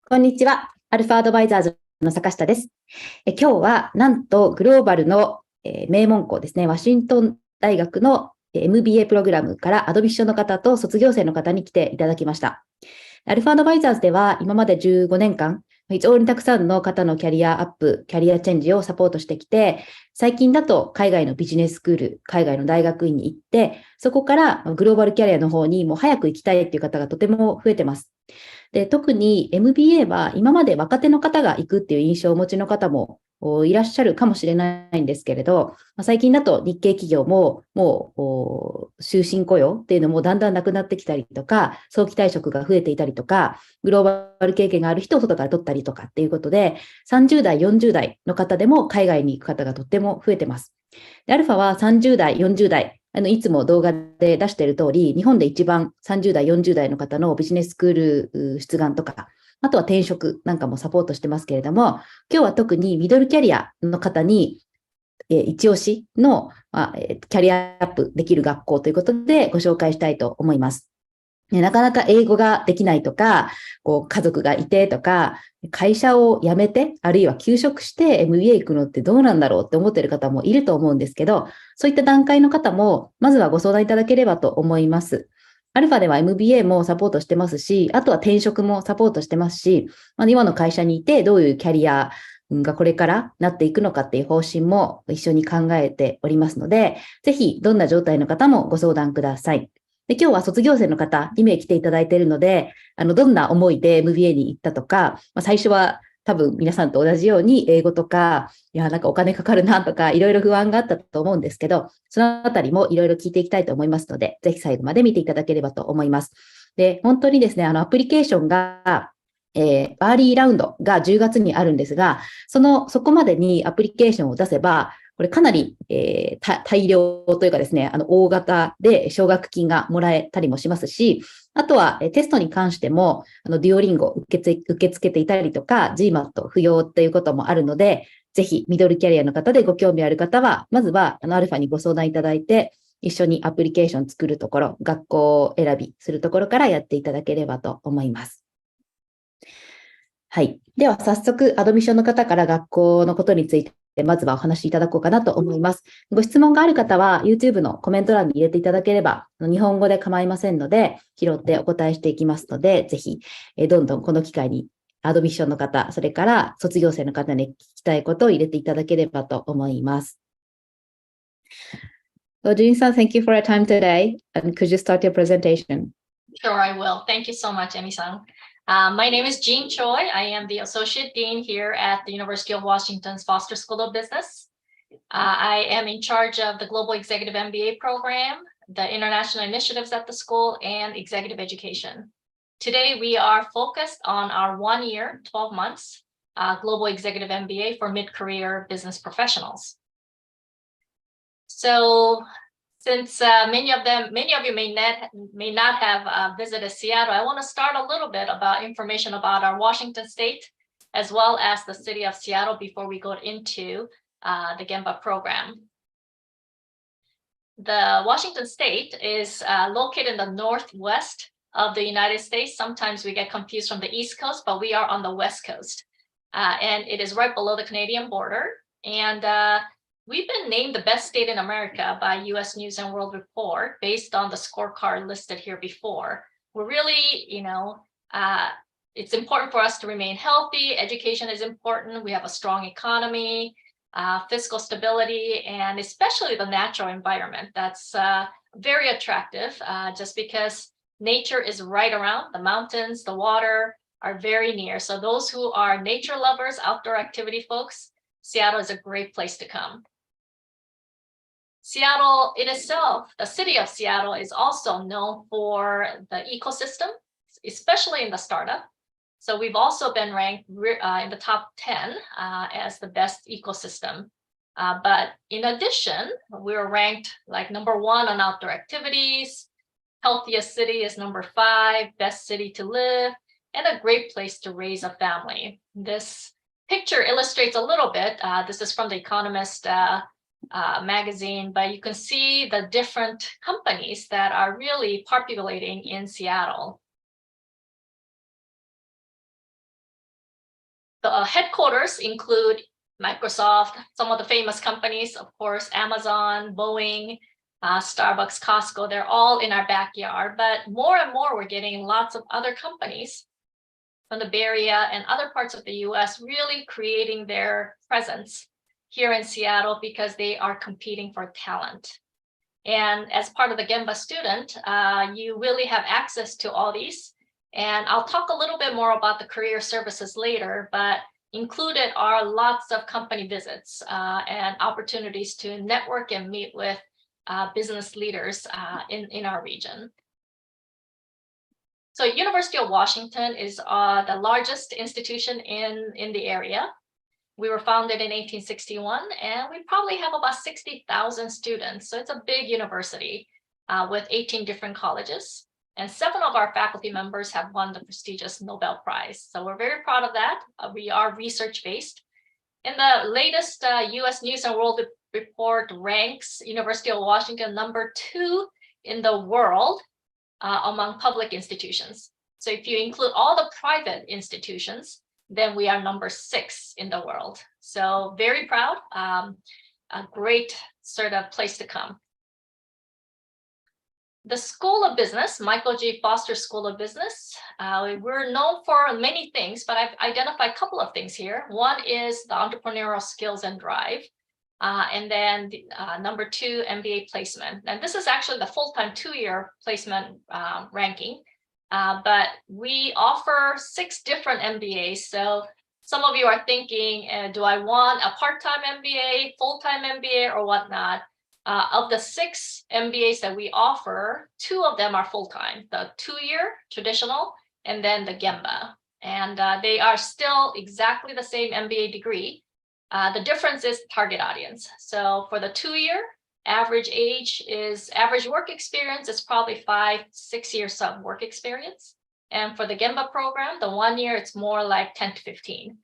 こんにちは。アルファアドバイザーズの坂下です。今日はなんとグローバルの名門校ですね、ワシントン大学の MBA プログラムからアドミッションの方と卒業生の方に来ていただきました。アルファアドバイザーズでは今まで15年間、非常にたくさんの方のキャリアアップ、キャリアチェンジをサポートしてきて、最近だと海外のビジネススクール、海外の大学院に行って、そこからグローバルキャリアの方にもう早く行きたいっていう方がとても増えてます。で、特に MBA は今まで若手の方が行くっていう印象をお持ちの方もいらっしゃるかもしれないんですけれど、最近だと日系企業ももう終身雇用っていうのもだんだんなくなってきたりとか、早期退職が増えていたりとか、グローバル経験がある人を外から取ったりとかっていうことで、30代、40代の方でも海外に行く方がとっても増えてます。で、アルファは30代、40代、いつも動画で出している通り、日本で一番30代、40代の方のビジネススクール出願とか、あとは転職なんかもサポートしてますけれども、今日は特にミドルキャリアの方に、一押しの、キャリアアップできる学校ということでご紹介したいと思います。なかなか英語ができないとか、家族がいてとか、会社を辞めて、あるいは休職して MBA 行くのってどうなんだろうって思っている方もいると思うんですけど、そういった段階の方も、まずはご相談いただければと思います。アルファでは MBA もサポートしてますし、あとは転職もサポートしてますし、今の会社にいてどういうキャリアがこれからなっていくのかっていう方針も一緒に考えておりますので、ぜひどんな状態の方もご相談ください。で、今日は卒業生の方、2名来ていただいているので、どんな思いで MBA に行ったとか、最初は多分皆さんと同じように英語とか、いや、なんかお金かかるなとか、いろいろ不安があったと思うんですけど、そのあたりもいろいろ聞いていきたいと思いますので、ぜひ最後まで見ていただければと思います。で、本当にですね、アプリケーションが、アーリーラウンドが10月にあるんですが、そこまでにアプリケーションを出せば、これかなり、大量というかですね、大型で奨学金がもらえたりもしますし、あとはテストに関しても、デュオリンゴ受け付けていたりとか、GMAT 不要っていうこともあるので、ぜひミドルキャリアの方でご興味ある方は、まずはアルファにご相談いただいて、一緒にアプリケーション作るところ、学校選びするところからやっていただければと思います。はい。では、早速、アドミッションの方から学校のことについて、まずはお話しいただこうかなと思います。ご質問がある方は、YouTube のコメント欄に入れていただければ、日本語で構いませんので、拾ってお答えしていきますので、ぜひ、どんどんこの機会に、アドミッションの方、それから卒業生の方に聞きたいことを入れていただければと思います。So, Jin-san, thank you for your time today. And could you start your presentation? Sure, I will. Thank you so much, Emi-san. My name is Jean Choi. I am the Associate Dean here at the University of Washington's Foster School of Business. I am in charge of the Global Executive MBA program, the international initiatives at the school, and executive education. Today, we are focused on our 1 year, 12 months, Global Executive MBA for mid-career business professionals. So since many of you may not have visited Seattle, I want to start a little bit about information about our Washington State, as well as the city of Seattle before we go into the GEMBA program. The Washington State is located in the northwest of the United States. Sometimes we get confused from the East Coast, but we are on the West Coast. And it is right below the Canadian border. And we've been named the best state in America by US News and World Report based on the scorecard listed here before. We're really, it's important for us to remain healthy. Education is important. We have a strong economy, fiscal stability, and especially the natural environment. That's very attractive just because nature is right around. The mountains, the water are very near. So those who are nature lovers, outdoor activity folks, Seattle is a great place to come. Seattle in itself, the city of Seattle is also known for the ecosystem, especially in the startup. So we've also been ranked in the top 10 as the best ecosystem. But in addition, we were ranked like number 1 on outdoor activities, healthiest city is number 5, best city to live, and a great place to raise a family. This picture illustrates a little bit. This is from The Economist magazine, but you can see the different companies that are really populating in Seattle. The headquarters include Microsoft, some of the famous companies, of course, Amazon, Boeing, Starbucks, Costco, they're all in our backyard. But more and more, we're getting lots of other companies from the Bay Area and other parts of the US really creating their presence here in Seattle because they are competing for talent. And as part of the GEMBA student, you really have access to all these. And I'll talk a little bit more about the career services later, but included are lots of company visits and opportunities to network and meet with business leaders in our region. So University of Washington is the largest institution in the area. We were founded in 1861, and we probably have about 60,000 students. So it's a big university with 18 different colleges. And 7 of our faculty members have won the prestigious Nobel Prize. So we're very proud of that. We are research-based. In the latest US News and World Report ranks University of Washington #2 in the world among public institutions. So if you include all the private institutions, then we are #6 in the world. So very proud, a great sort of place to come. The School of Business, Michael G. Foster School of Business, we're known for many things, but I've identified a couple of things here. One is the entrepreneurial skills and drive. And then #2, MBA placement. And this is actually the full-time 2-year placement ranking. But we offer 6 different MBAs. So some of you are thinking, do I want a part-time MBA, full-time MBA, or whatnot? Of the 6 MBAs that we offer, 2 of them are full-time, the 2-year traditional, and then the GEMBA. And they are still exactly the same MBA degree. The difference is target audience. So for the 2-year, average work experience is probably 5-6 years of work experience. And for the GEMBA program, the 1 year, it's more like 10 to 15.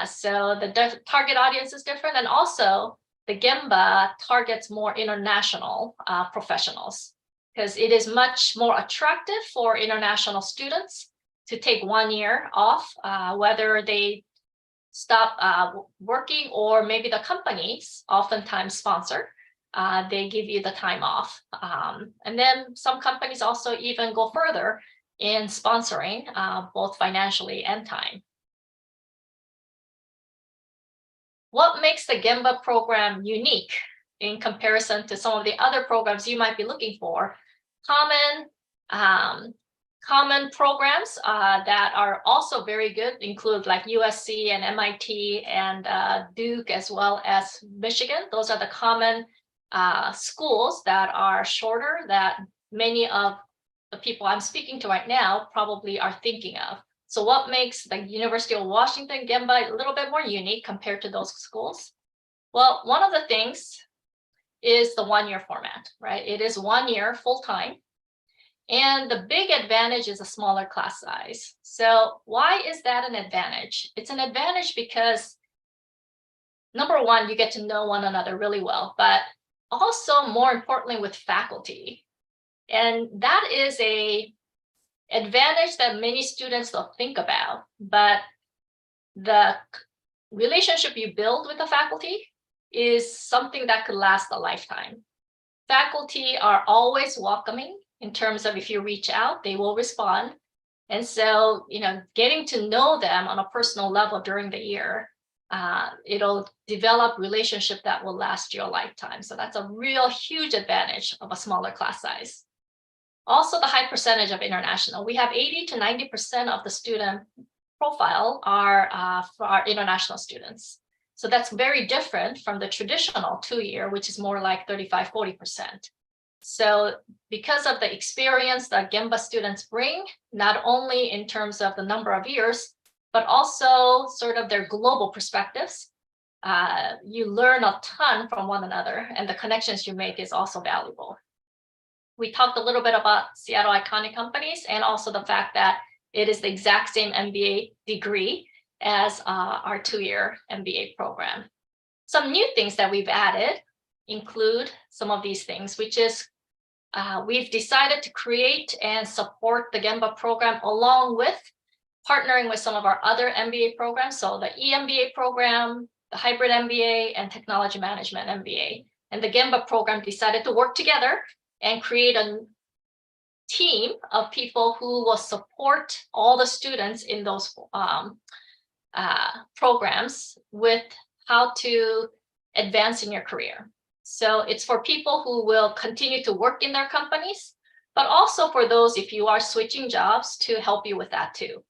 So the target audience is different. And also the GEMBA targets more international professionals because it is much more attractive for international students to take 1 year off, whether they stop working or maybe the companies oftentimes sponsor. They give you the time off. And then some companies also even go further in sponsoring both financially and time. What makes the GEMBA program unique in comparison to some of the other programs you might be looking for? Common programs that are also very good include like USC and MIT and Duke as well as Michigan. Those are the common schools that are shorter that many of the people I'm speaking to right now probably are thinking of. So what makes the University of Washington GEMBA a little bit more unique compared to those schools? Well, one of the things is the 1-year format, right? It is 1 year full-time. And the big advantage is a smaller class size. So why is that an advantage? It's an advantage because, number one, you get to know one another really well, but also more importantly with faculty. And that is an advantage that many students don't think about, but the relationship you build with the faculty is something that could last a lifetime. Faculty are always welcoming in terms of if you reach out, they will respond. And so, getting to know them on a personal level during the year, it'll develop relationship that will last your lifetime. So that's a real huge advantage of a smaller class size. Also, the high percentage of international. We have 80 to 90% of the student profile are for our international students. So that's very different from the traditional 2-year, which is more like 35-40%. So because of the experience that GEMBA students bring, not only in terms of the number of years, but also sort of their global perspectives, you learn a ton from one another, and the connections you make is also valuable. We talked a little bit about Seattle Iconic Companies and also the fact that it is the exact same MBA degree as our 2-year MBA program. Some new things that we've added include some of these things, which is we've decided to create and support the GEMBA program along with partnering with some of our other MBA programs. So the EMBA program, the hybrid MBA, and technology management MBA. And the GEMBA program decided to work together and create a team of people who will support all the students in those programs with how to advance in your career. So it's for people who will continue to work in their companies, but also for those, if you are switching jobs, to help you with that too.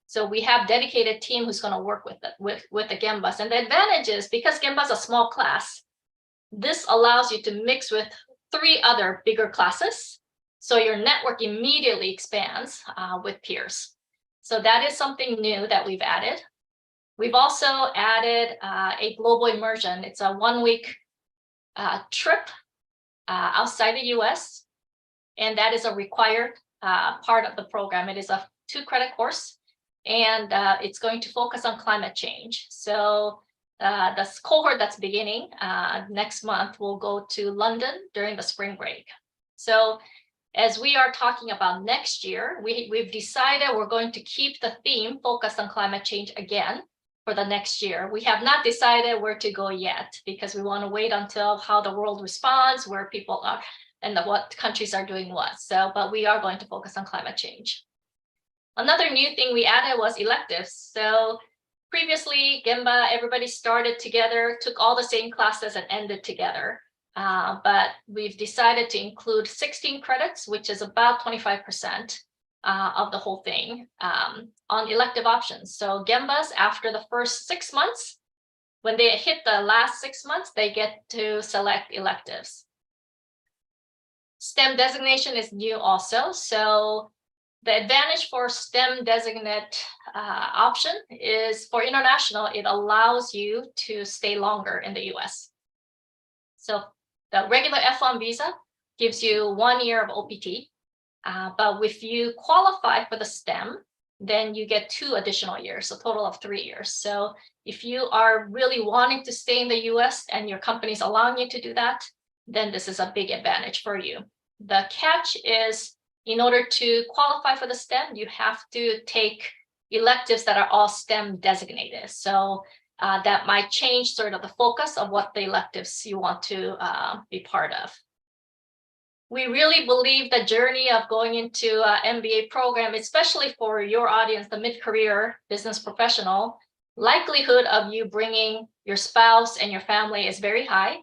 So we have dedicated team who's going to work with the GEMBAs. And the advantage is, because GEMBA is a small class, this allows you to mix with 3 other bigger classes. So your network immediately expands with peers. So that is something new that we've added. We've also added a global immersion. It's a 1-week trip outside the US. And that is a required part of the program. It is a 2-credit course, and it's going to focus on climate change. So the cohort that's beginning next month will go to London during the spring break. So as we are talking about next year, we've decided we're going to keep the theme focused on climate change again for the next year. We have not decided where to go yet, because we want to wait until how the world responds, where people are, and what countries are doing what. So, but we are going to focus on climate change. Another new thing we added was electives. So previously, GEMBA, everybody started together, took all the same classes and ended together. But we've decided to include 16 credits, which is about 25% of the whole thing on elective options. So GEMBAs, after the first 6 months, when they hit the last 6 months, they get to select electives. STEM designation is new also. So the advantage for STEM designate option is, for international, it allows you to stay longer in the US. So the regular F1 visa gives you 1 year of OPT. But if you qualify for the STEM, then you get 2 additional years, a total of 3 years. So if you are really wanting to stay in the US and your company is allowing you to do that, then this is a big advantage for you. The catch is, in order to qualify for the STEM, you have to take electives that are all STEM designated. So that might change sort of the focus of what the electives you want to be part of. We really believe the journey of going into an MBA program, especially for your audience, the mid-career business professional, likelihood of you bringing your spouse and your family is very high.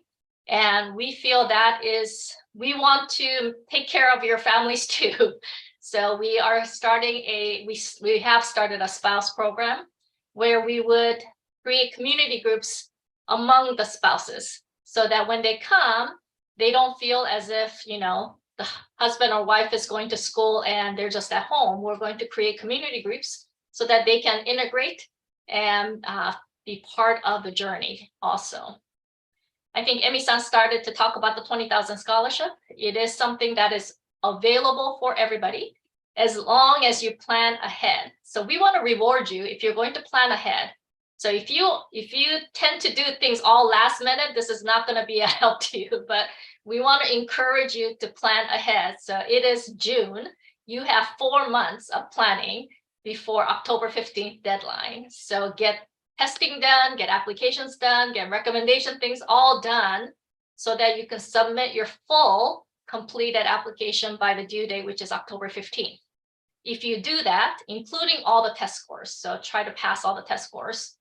And we feel that is, we want to take care of your families too. So we are starting we have started a spouse program where we would create community groups among the spouses, so that when they come, they don't feel as if, you know, the husband or wife is going to school and they're just at home. We're going to create community groups so that they can integrate and be part of the journey also. I think Emi-san started to talk about the 20,000 scholarship. It is something that is available for everybody as long as you plan ahead. So we want to reward you if you're going to plan ahead. So if you tend to do things all last minute, this is not going to be a help to you, but we want to encourage you to plan ahead. So it is June. You have 4 months of planning before October 15th deadline. So get testing done, get applications done, get recommendation things all done, so that you can submit your full completed application by the due date, which is October 15th. If you do that, including all the test scores, so try to pass all the test scores,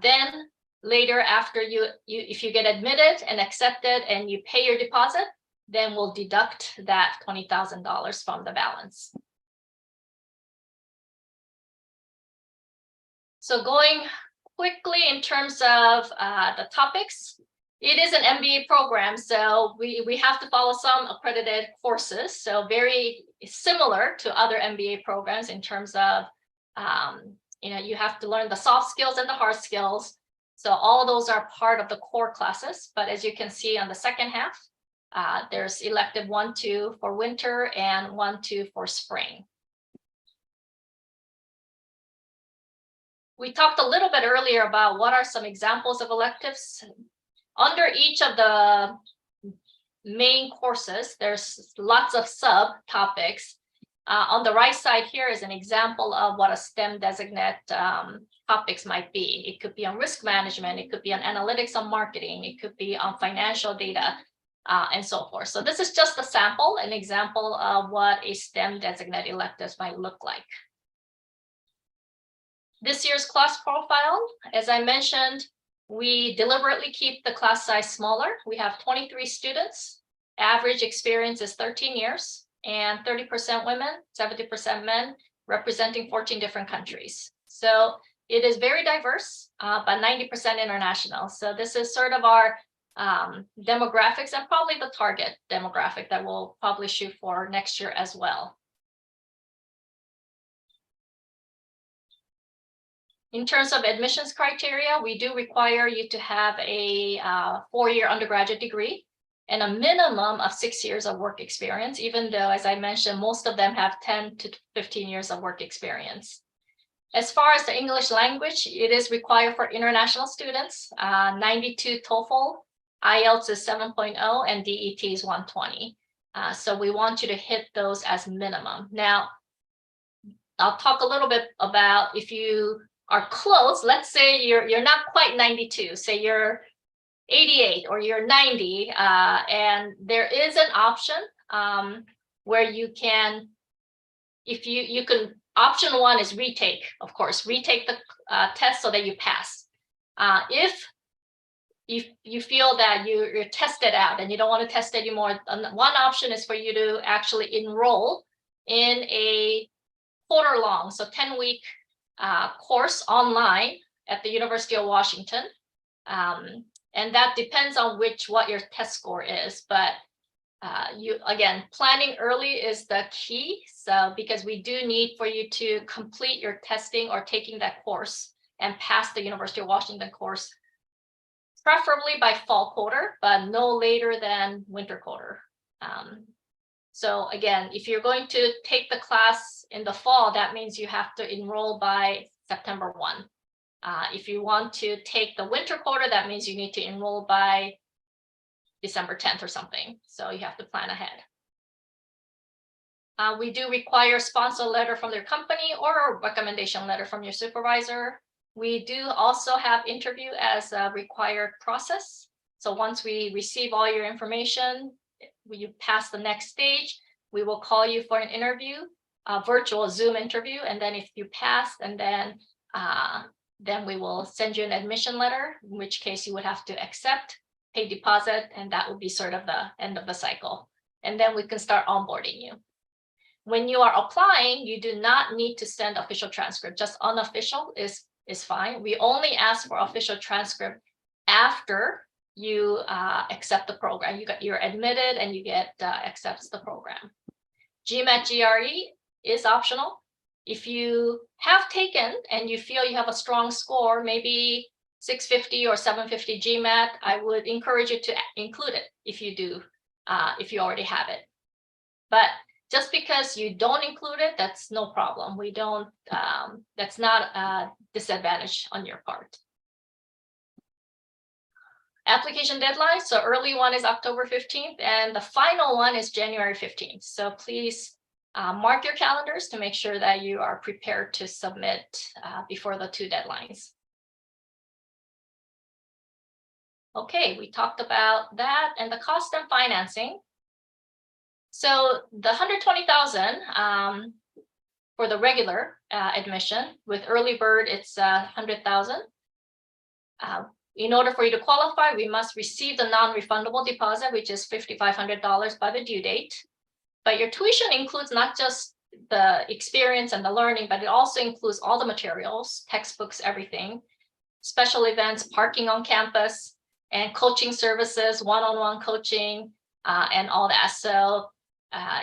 then later, after if you get admitted and accepted and you pay your deposit, then we'll deduct that $20,000 from the balance. So going quickly in terms of the topics, it is an MBA program, so we have to follow some accredited courses, so very similar to other MBA programs in terms of, you know, you have to learn the soft skills and the hard skills. So all those are part of the core classes. But as you can see on the second half, there's elective 1, 2 for winter and 1, 2 for spring. We talked a little bit earlier about what are some examples of electives. Under each of the main courses, there's lots of subtopics. On the right side here is an example of what a STEM designate topics might be. It could be on risk management, it could be on analytics on marketing, it could be on financial data, and so forth. So this is just a sample, an example of what a STEM designate electives might look like. This year's class profile, as I mentioned, we deliberately keep the class size smaller. We have 23 students. Average experience is 13 years, and 30% women, 70% men, representing 14 different countries. So it is very diverse, but 90% international. So this is sort of our demographics, and probably the target demographic that we'll probably shoot for next year as well. In terms of admissions criteria, we do require you to have a 4-year undergraduate degree and a minimum of 6 years of work experience, even though, as I mentioned, most of them have 10 to 15 years of work experience. As far as the English language, it is required for international students, 92 TOEFL, IELTS is 7.0, and DET is 120. So we want you to hit those as minimum. Now, I'll talk a little bit about if you are close. Let's say you're not quite 92, say you're 88 or you're 90, and there is an option where you can, if you can, option 1 is retake, of course, retake the test so that you pass. If you feel that you're tested out and you don't want to test anymore, one option is for you to actually enroll in a quarter-long, so 10-week course online at the University of Washington. And that depends on what your test score is. But again, planning early is the key. So because we do need for you to complete your testing or taking that course and pass the University of Washington course, preferably by fall quarter, but no later than winter quarter. So again, if you're going to take the class in the fall, that means you have to enroll by September 1. If you want to take the winter quarter, that means you need to enroll by December 10th or something. So you have to plan ahead. We do require a sponsor letter from their company or a recommendation letter from your supervisor. We do also have interview as a required process. So once we receive all your information, you pass the next stage, we will call you for an interview, a virtual Zoom interview, and then if you pass, and then we will send you an admission letter, in which case you would have to accept, pay deposit, and that will be sort of the end of the cycle. And then we can start onboarding you. When you are applying, you do not need to send official transcript, just unofficial is fine. We only ask for official transcript after you accept the program. You're admitted and you get accepts the program. GMAT GRE is optional. If you have taken and you feel you have a strong score, maybe 650 or 750 GMAT, I would encourage you to include it if you do, if you already have it. But just because you don't include it, that's no problem. We don't, that's not a disadvantage on your part. Application deadline, so early one is October 15th and the final one is January 15th. So please mark your calendars to make sure that you are prepared to submit before the 2 deadlines. Okay, we talked about that and the cost and financing. So the $120,000 for the regular admission, with early bird, it's $100,000. In order for you to qualify, we must receive the non-refundable deposit, which is $5,500 by the due date. But your tuition includes not just the experience and the learning, but it also includes all the materials, textbooks, everything, special events, parking on campus, and coaching services, one-on-one coaching, and all that. So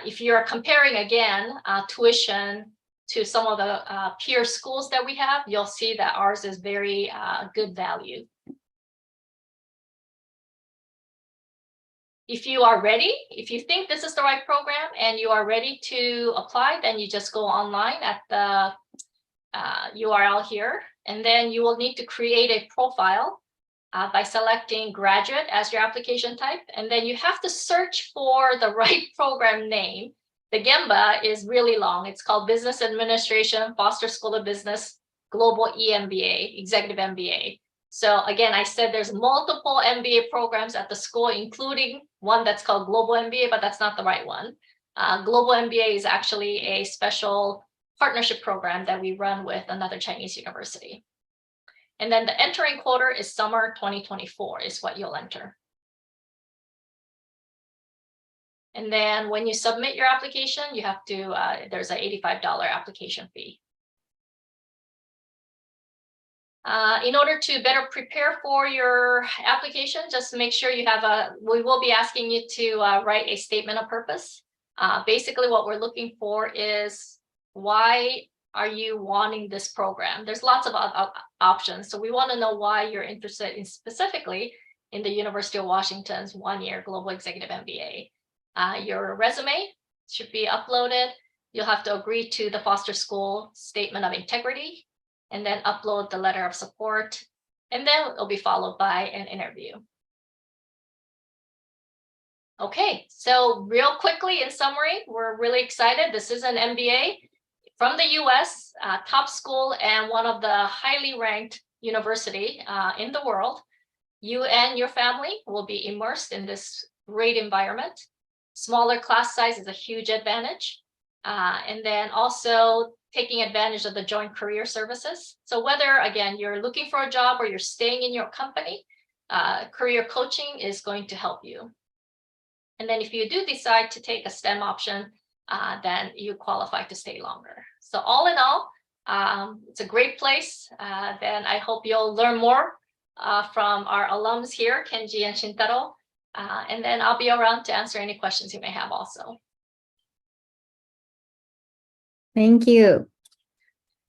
if you're comparing again tuition to some of the peer schools that we have, you'll see that ours is very good value. If you are ready, if you think this is the right program and you are ready to apply, then you just go online at the URL here, and then you will need to create a profile by selecting graduate as your application type. And then you have to search for the right program name. the GEMBA is really long. It's called Business Administration, Foster School of Business, Global EMBA, Executive MBA. So again, I said there's multiple MBA programs at the school, including one that's called Global MBA, but that's not the right one. Global MBA is actually a special partnership program that we run with another Chinese university. And then the entering quarter is summer 2024 is what you'll enter. And then when you submit your application, you have to, there's an $85 application fee. In order to better prepare for your application, just make sure you have we will be asking you to write a statement of purpose. Basically what we're looking for is, why are you wanting this program? There's lots of options. So we want to know why you're interested in specifically in the University of Washington's one-year Global Executive MBA. Your resume should be uploaded. You'll have to agree to the Foster School Statement of Integrity, and then upload the letter of support, and then it'll be followed by an interview. Okay, so real quickly in summary, we're really excited. This is an MBA from the US, top school and one of the highly ranked university in the world. You and your family will be immersed in this great environment. Smaller class size is a huge advantage. And then also taking advantage of the joint career services. So whether, again, you're looking for a job or you're staying in your company, career coaching is going to help you. And then if you do decide to take a STEM option, then you qualify to stay longer. So all in all, it's a great place. Then I hope you'll learn more from our alums here, Kenji and Shintaro. And then I'll be around to answer any questions you may have also. Thank you.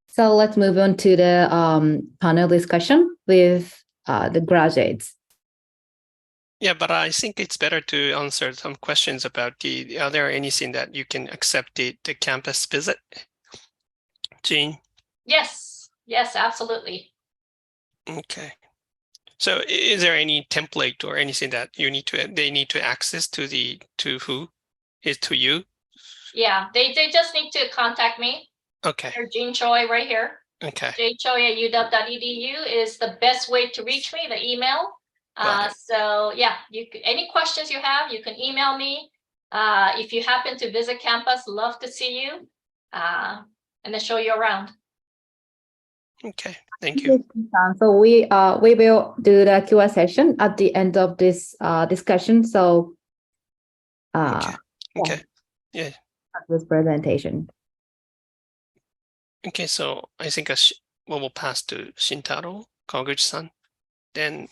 So let's move on to the panel discussion with the graduates. Yeah, but I think it's better to answer some questions about are there anything that you can accept the campus visit? Jean? Yes, absolutely. Okay. So is there any template or anything that they need to access to who? Is to you? Yeah, they just need to contact me. Okay. Or Jean Choi right here. Okay. jchoi@uw.edu is the best way to reach me, the email. So yeah, any questions you have, you can email me. If you happen to visit campus, love to see you and then show you around. Okay, thank you. So we will do the Q&A session at the end of this discussion. So okay. Yeah. This presentation. Okay, so I think we will pass to Shintaro, Kawaguchi-san. Then.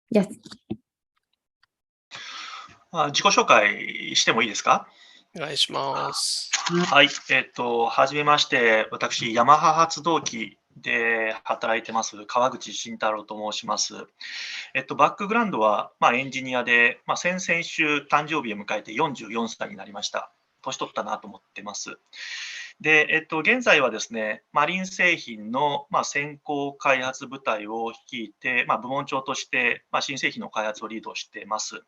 Yes. 自己紹介してもいいですか？お願いします。はい。はじめまして。私、ヤマハ発動機で働いてます、川口慎太郎と申します。バックグラウンドは、エンジニアで、先々週誕生日を迎えて44歳になりました。年取ったなと思ってます。で、現在はですね、マリン製品の、先行開発部隊を率いて、部門長として、新製品の開発をリードしています。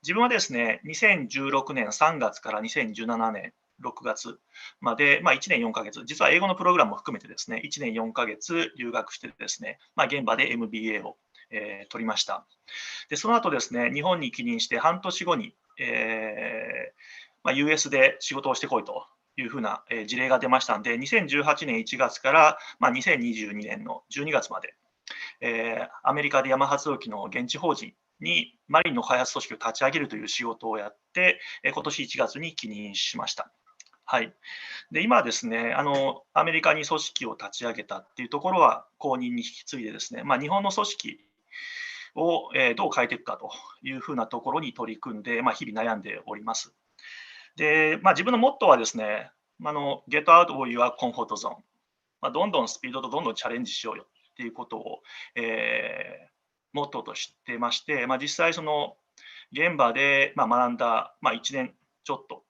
自分はですね、2016年3月から2017年6月まで、1年4ヶ月、実は英語のプログラムも含めてですね、1年4ヶ月留学してですね、現場で MBA を、取りました。で、その後ですね、日本に帰任して半年後に、US で仕事をしてこいというふうな事例が出ましたので、2018年1月から2022年の12月まで、アメリカでヤマハ発動機の現地法人にマリンの開発組織を立ち上げるという仕事をやって、今年1月に帰任しました。はい。で、今ですね、アメリカに組織を立ち上げたっていうところは後任に引き継いでですね、日本の組織をどう変えていくかというふうなところに取り組んで、日々悩んでおります。で、自分のモットーはですね、get out of your comfort zone。どんどんスピードとどんどんチャレンジしようよっていうことを、モットーとしてまして、実際その現場で学んだ1年ちょっと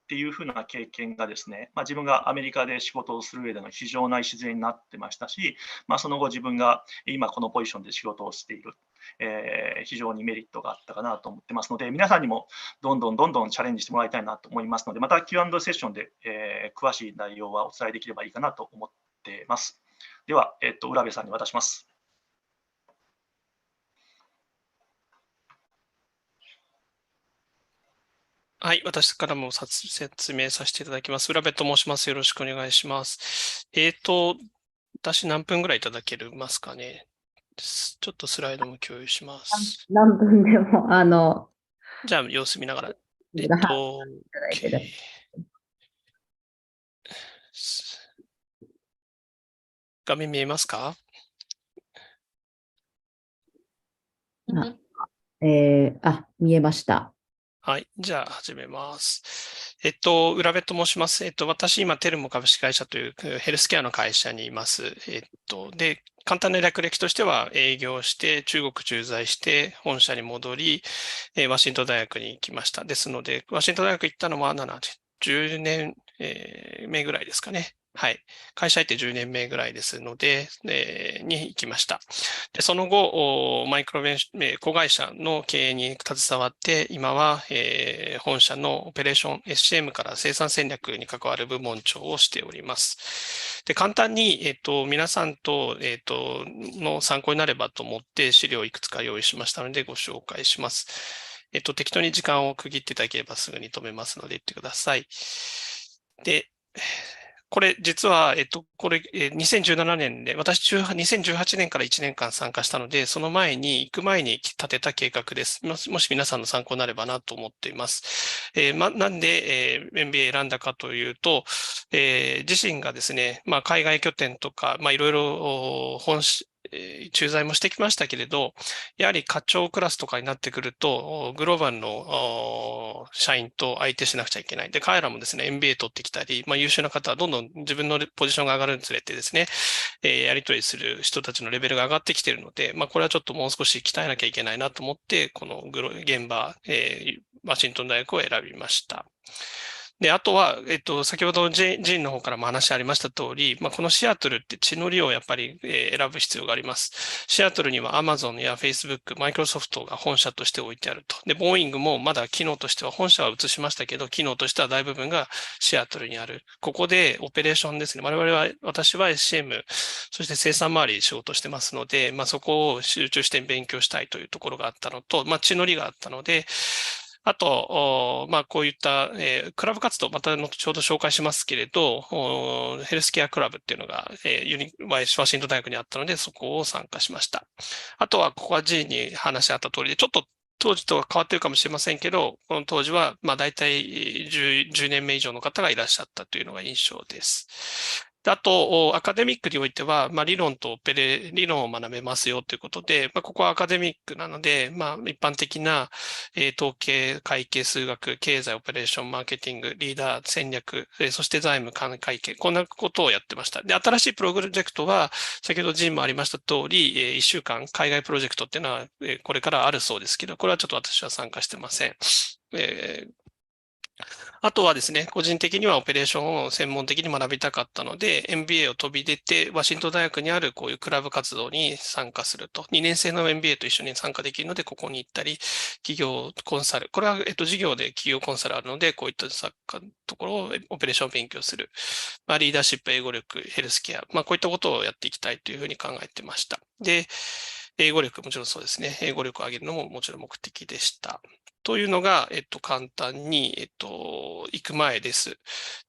っていうふうな経験がですね、自分がアメリカで仕事をする上での非常な礎になってましたし、その後自分が今このポジションで仕事をしている。非常にメリットがあったかなと思ってますので、皆さんにもどんどんチャレンジしてもらいたいなと思いますので、また Q&A セッションで、詳しい内容はお伝えできればいいかなと思っています。では、浦部さんに渡します。はい、私からも説明させていただきます。浦部と申します。よろしくお願いします。私何分ぐらいいただけますかね。ちょっとスライドも共有します。何分でも、じゃあ、様子見ながら。いただいて OK 画面見えますか？見えました。はい。じゃあ、始めます。浦部と申します。私、今、テルモ株式会社というヘルスケアの会社にいます。で、簡単な略歴としては、営業して、中国駐在して、本社に戻り、ワシントン大学に行きました。ですので、ワシントン大学行ったのは10年目ぐらいですかね。はい。会社入って10年目ぐらいですので、に行きました。で、その後、マイクロベン子会社の経営に携わって、今は、本社のオペレーション SCM から生産戦略に関わる部門長をしております。で、簡単に、皆さんと、の参考になればと思って資料をいくつか用意しましたのでご紹介します。適当に時間を区切っていただければすぐに止めますので言ってください。で、これ実は、これ、2017年で、私2018年から1年間参加したので、その前に、行く前に立てた計画です。もし皆さんの参考になればなと思っています。なんで、MBA 選んだかというと、自身がですね、海外拠点とか、いろいろ駐在もしてきましたけれど、やはり課長クラスとかになってくると、グローバルの社員と相手しなくちゃいけない。で、彼らもですね、MBA 取ってきたり、優秀な方はどんどん自分のポジションが上がるにつれてですね、やり取りする人たちのレベルが上がってきているので、これはちょっともう少し鍛えなきゃいけないなと思って、この現場、ワシントン大学を選びました。で、あとは、先ほどジーンの方からも話ありました通り、このシアトルって地の利をやっぱり、選ぶ必要があります。シアトルには Amazon や Facebook、マイクロソフトが本社として置いてあると。で、ボーイングもまだ機能としては、本社は移しましたけど、機能としては大部分がシアトルにある。ここでオペレーションですね。私は SCM、そして生産周り仕事してますので、そこを集中して勉強したいというところがあったのと、地の利があったので、あと、こういった、クラブ活動、また後ほど紹介しますけれど、ヘルスケアクラブっていうのが、ワシントン大学にあったので、そこを参加しました。あとは、ここは G に話あった通りで、ちょっと当時とは変わっているかもしれませんけど、この当時は、大体10年目以上の方がいらっしゃったというのが印象です。あと、アカデミックにおいては、理論を学べますよということで、ここはアカデミックなので、一般的な、統計、会計、数学、経済、オペレーション、マーケティング、リーダー、戦略、そして財務、会計、こんなことをやってました。で、新しいプロジェクトは、先ほどジンもありました通り、1週間海外プロジェクトっていうのは、これからあるそうですけど、これはちょっと私は参加してません。あとはですね、個人的にはオペレーションを専門的に学びたかったので、MBA を飛び出て、ワシントン大学にあるこういうクラブ活動に参加すると。2年生の MBA と一緒に参加できるので、ここに行ったり、企業コンサル。これは、授業で企業コンサルあるので、こういったところをオペレーションを勉強する。リーダーシップ、英語力、ヘルスケア。こういったことをやっていきたいというふうに考えてました。で、英語力もちろんそうですね。英語力を上げるのももちろん目的でした。というのが、簡単に、行く前です。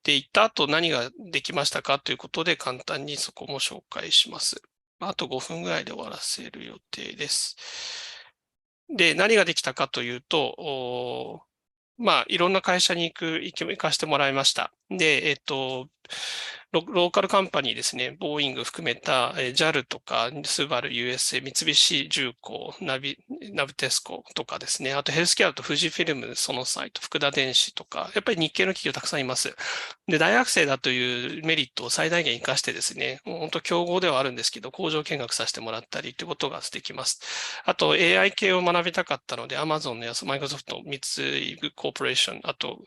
で、行った後何ができましたかということで、簡単にそこも紹介します。あと5分ぐらいで終わらせる予定です。で、何ができたかというと、いろんな会社に行かせてもらいました。で、ローカルカンパニーですね、ボーイング含めた JAL とか、スバル USA、三菱重工、ナブテスコとかですね、あとヘルスケアだと富士フィルム、そのサイト、福田電子とか、やっぱり日系の企業たくさんいます。で、大学生だというメリットを最大限活かしてですね、もう本当競合ではあるんですけど、工場見学させてもらったりということができます。あと AI 系を学びたかったので、Amazon やマイクロソフト、三井コーポレーション、あと、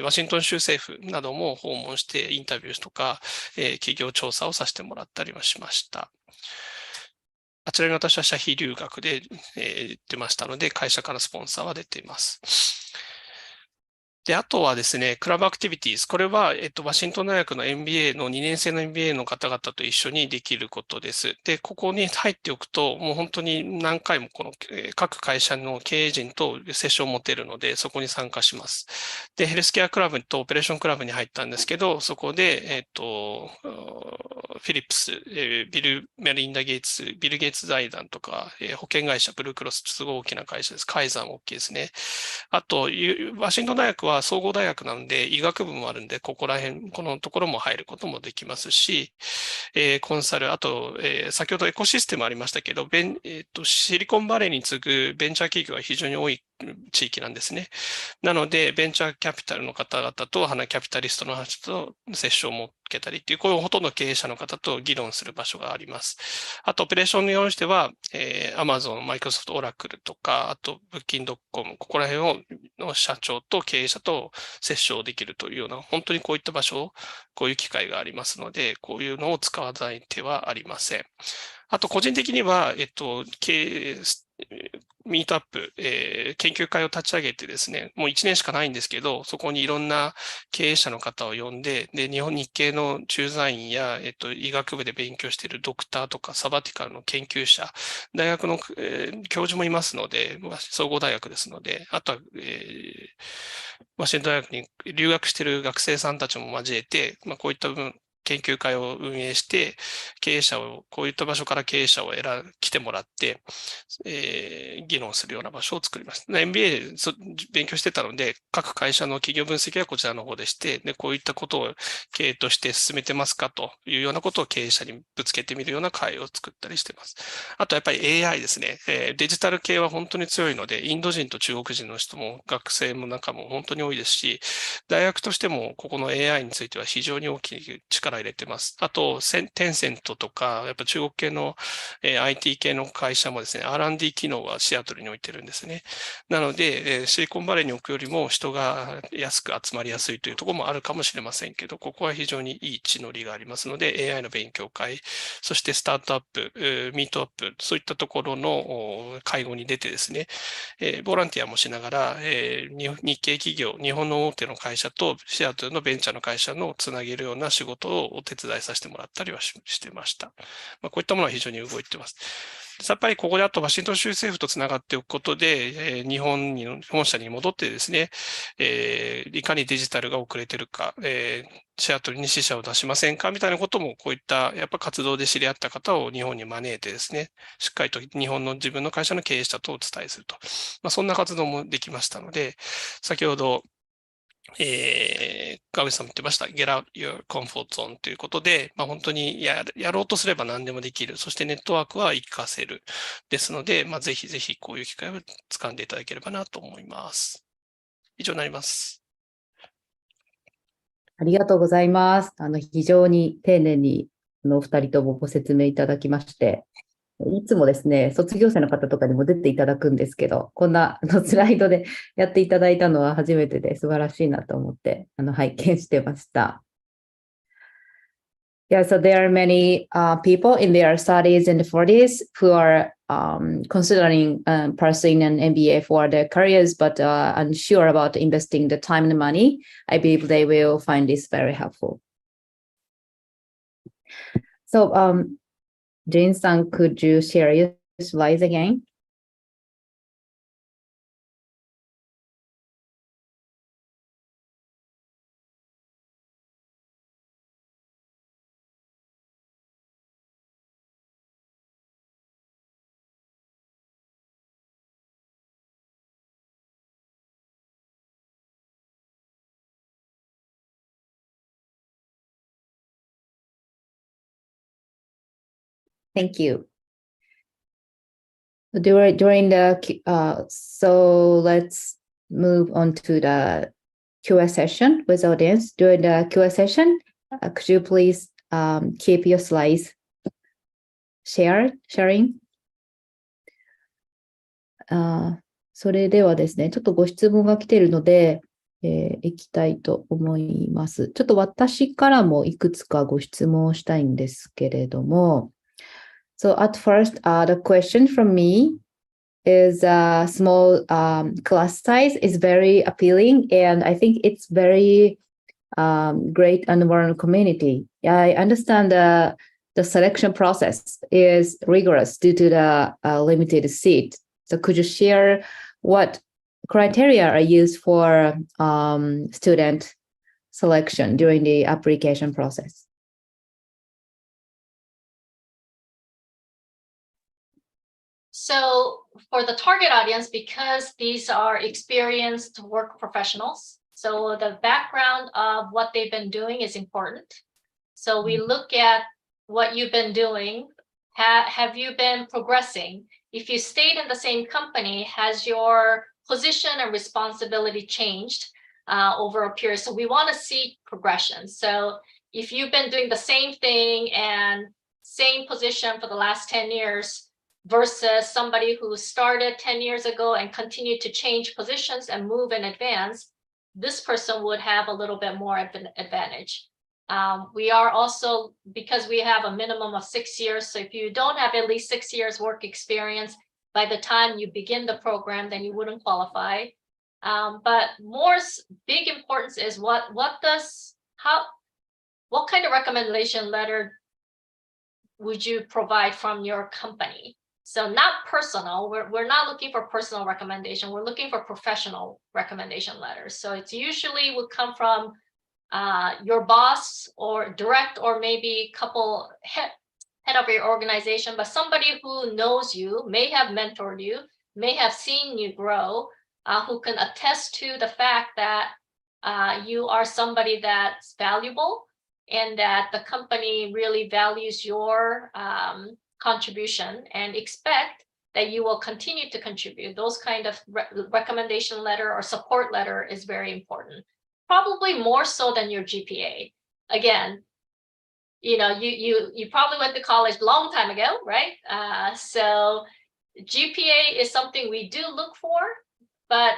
ワシントン州政府なども訪問してインタビューとか、企業調査をさせてもらったりはしました。あちらに私は社費留学で、出ましたので、会社からスポンサーは出ています。で、あとはですね、クラブアクティビティーズ。これは、ワシントン大学の MBA の2年生の MBA の方々と一緒にできることです。で、ここに入っておくと、もう本当に何回もこの各会社の経営陣とセッションを持てるので、そこに参加します。で、ヘルスケアクラブとオペレーションクラブに入ったんですけど、そこで、フィリップス、ビル・メリンダ・ゲイツ、ビル・ゲイツ財団とか、保険会社、ブルークロス、すごい大きな会社です。カイザーも大きいですね。あと、ワシントン大学は総合大学なので、医学部もあるんで、このところも入ることもできますし、コンサル、あと、先ほどエコシステムありましたけど、シリコンバレーに次ぐベンチャー企業が非常に多い地域なんですね。なので、ベンチャーキャピタルの方々と、キャピタリストの人とセッションを設けたりっていう、こういうほとんど経営者の方と議論する場所があります。あと、オペレーションに関しては、Amazon、Microsoft、Oracle とか、あと、Booking.com、ここら辺の社長と経営者とセッションできるというような、本当にこういった場所、こういう機会がありますので、こういうのを使わない手はありません。あと、個人的には、ミートアップ、研究会を立ち上げてですね、もう1年しかないんですけど、そこにいろんな経営者の方を呼んで、で、日系の駐在員や、医学部で勉強しているドクターとかサバティカルの研究者、大学の、教授もいますので、総合大学ですので、あとは、ワシントン大学に留学している学生さんたちも交えて、こういった研究会を運営して、こういった場所から経営者を来てもらって、議論するような場所を作りました。MBA 勉強してたので、各会社の企業分析はこちらの方でして、で、こういったことを経営として進めてますかというようなことを経営者にぶつけてみるような会を作ったりしてます。あとやっぱり AI ですね。デジタル系は本当に強いので、インド人と中国人の人も学生の中も本当に多いですし、大学としてもここの AI については非常に大きい力を入れてます。あと、テンセントとか、やっぱ中国系の IT 系の会社もですね、R&D 機能はシアトルに置いてるんですね。なので、シリコンバレーに置くよりも人が安く集まりやすいというところもあるかもしれませんけど、ここは非常にいい地の利がありますので、AI の勉強会、そしてスタートアップ、ミートアップ、そういったところの会合に出てですね、ボランティアもしながら、日系企業、日本の大手の会社とシアトルのベンチャーの会社のつなげるような仕事をお手伝いさせてもらったりはしてました。こういったものは非常に動いています。やっぱりここであとワシントン州政府とつながっておくことで、日本社に戻ってですね、いかにデジタルが遅れてるか、シアトルに支社を出しませんかみたいなことも、こういったやっぱ活動で知り合った方を日本に招いてですね、しっかりと日本の自分の会社の経営者とお伝えすると。そんな活動もできましたので、先ほど、川口さんも言ってました、get out your comfort zone ということで、本当にやろうとすれば何でもできる。そしてネットワークは活かせる。ですので、ぜひぜひこういう機会を掴んでいただければなと思います。以上になります。ありがとうございます。非常に丁寧にお二人ともご説明いただきまして、いつもですね、卒業生の方とかにも出ていただくんですけど、こんなスライドでやっていただいたのは初めてで素晴らしいなと思って拝見してました。Yeah, so there are many people in their 30s and 40s who are considering pursuing an MBA for their careers, but unsure about investing the time and money. I believe they will find this very helpful. So, Jane-san, could you share your slides again? Thank you. So let's move on to the Q&A session with audience. During the Q&A session, could you please keep your slides sharing? それではですね、ちょっとご質問が来ているので、いきたいと思います。ちょっと私からもいくつかご質問をしたいんですけれども、So at first, the question from me is small class size is very appealing, and I think it's very great environment community. I understand the selection process is rigorous due to the limited seat. So could you share what criteria are used for student selection during the application process? So for the target audience, because these are experienced work professionals, so the background of what they've been doing is important. So we look at what you've been doing. Have you been progressing? If you stayed in the same company, has your position and responsibility changed over a period? So we want to see progression. So if you've been doing the same thing and same position for the last 10 years, versus somebody who started 10 years ago and continued to change positions and move and advance, this person would have a little bit more advantage. We are also, because we have a minimum of 6 years, so if you don't have at least 6 years work experience, by the time you begin the program, then you wouldn't qualify. But more big importance is what kind of recommendation letter would you provide from your company? So not personal, we're not looking for personal recommendation, we're looking for professional recommendation letters. So it's usually would come from your boss or direct, or maybe couple head of your organization, but somebody who knows you, may have mentored you, may have seen you grow, who can attest to the fact that you are somebody that's valuable and that the company really values your contribution and expect that you will continue to contribute. Those kind of recommendation letter or support letter is very important. Probably more so than your GPA. Again, you know, you probably went to college a long time ago, right? So GPA is something we do look for, but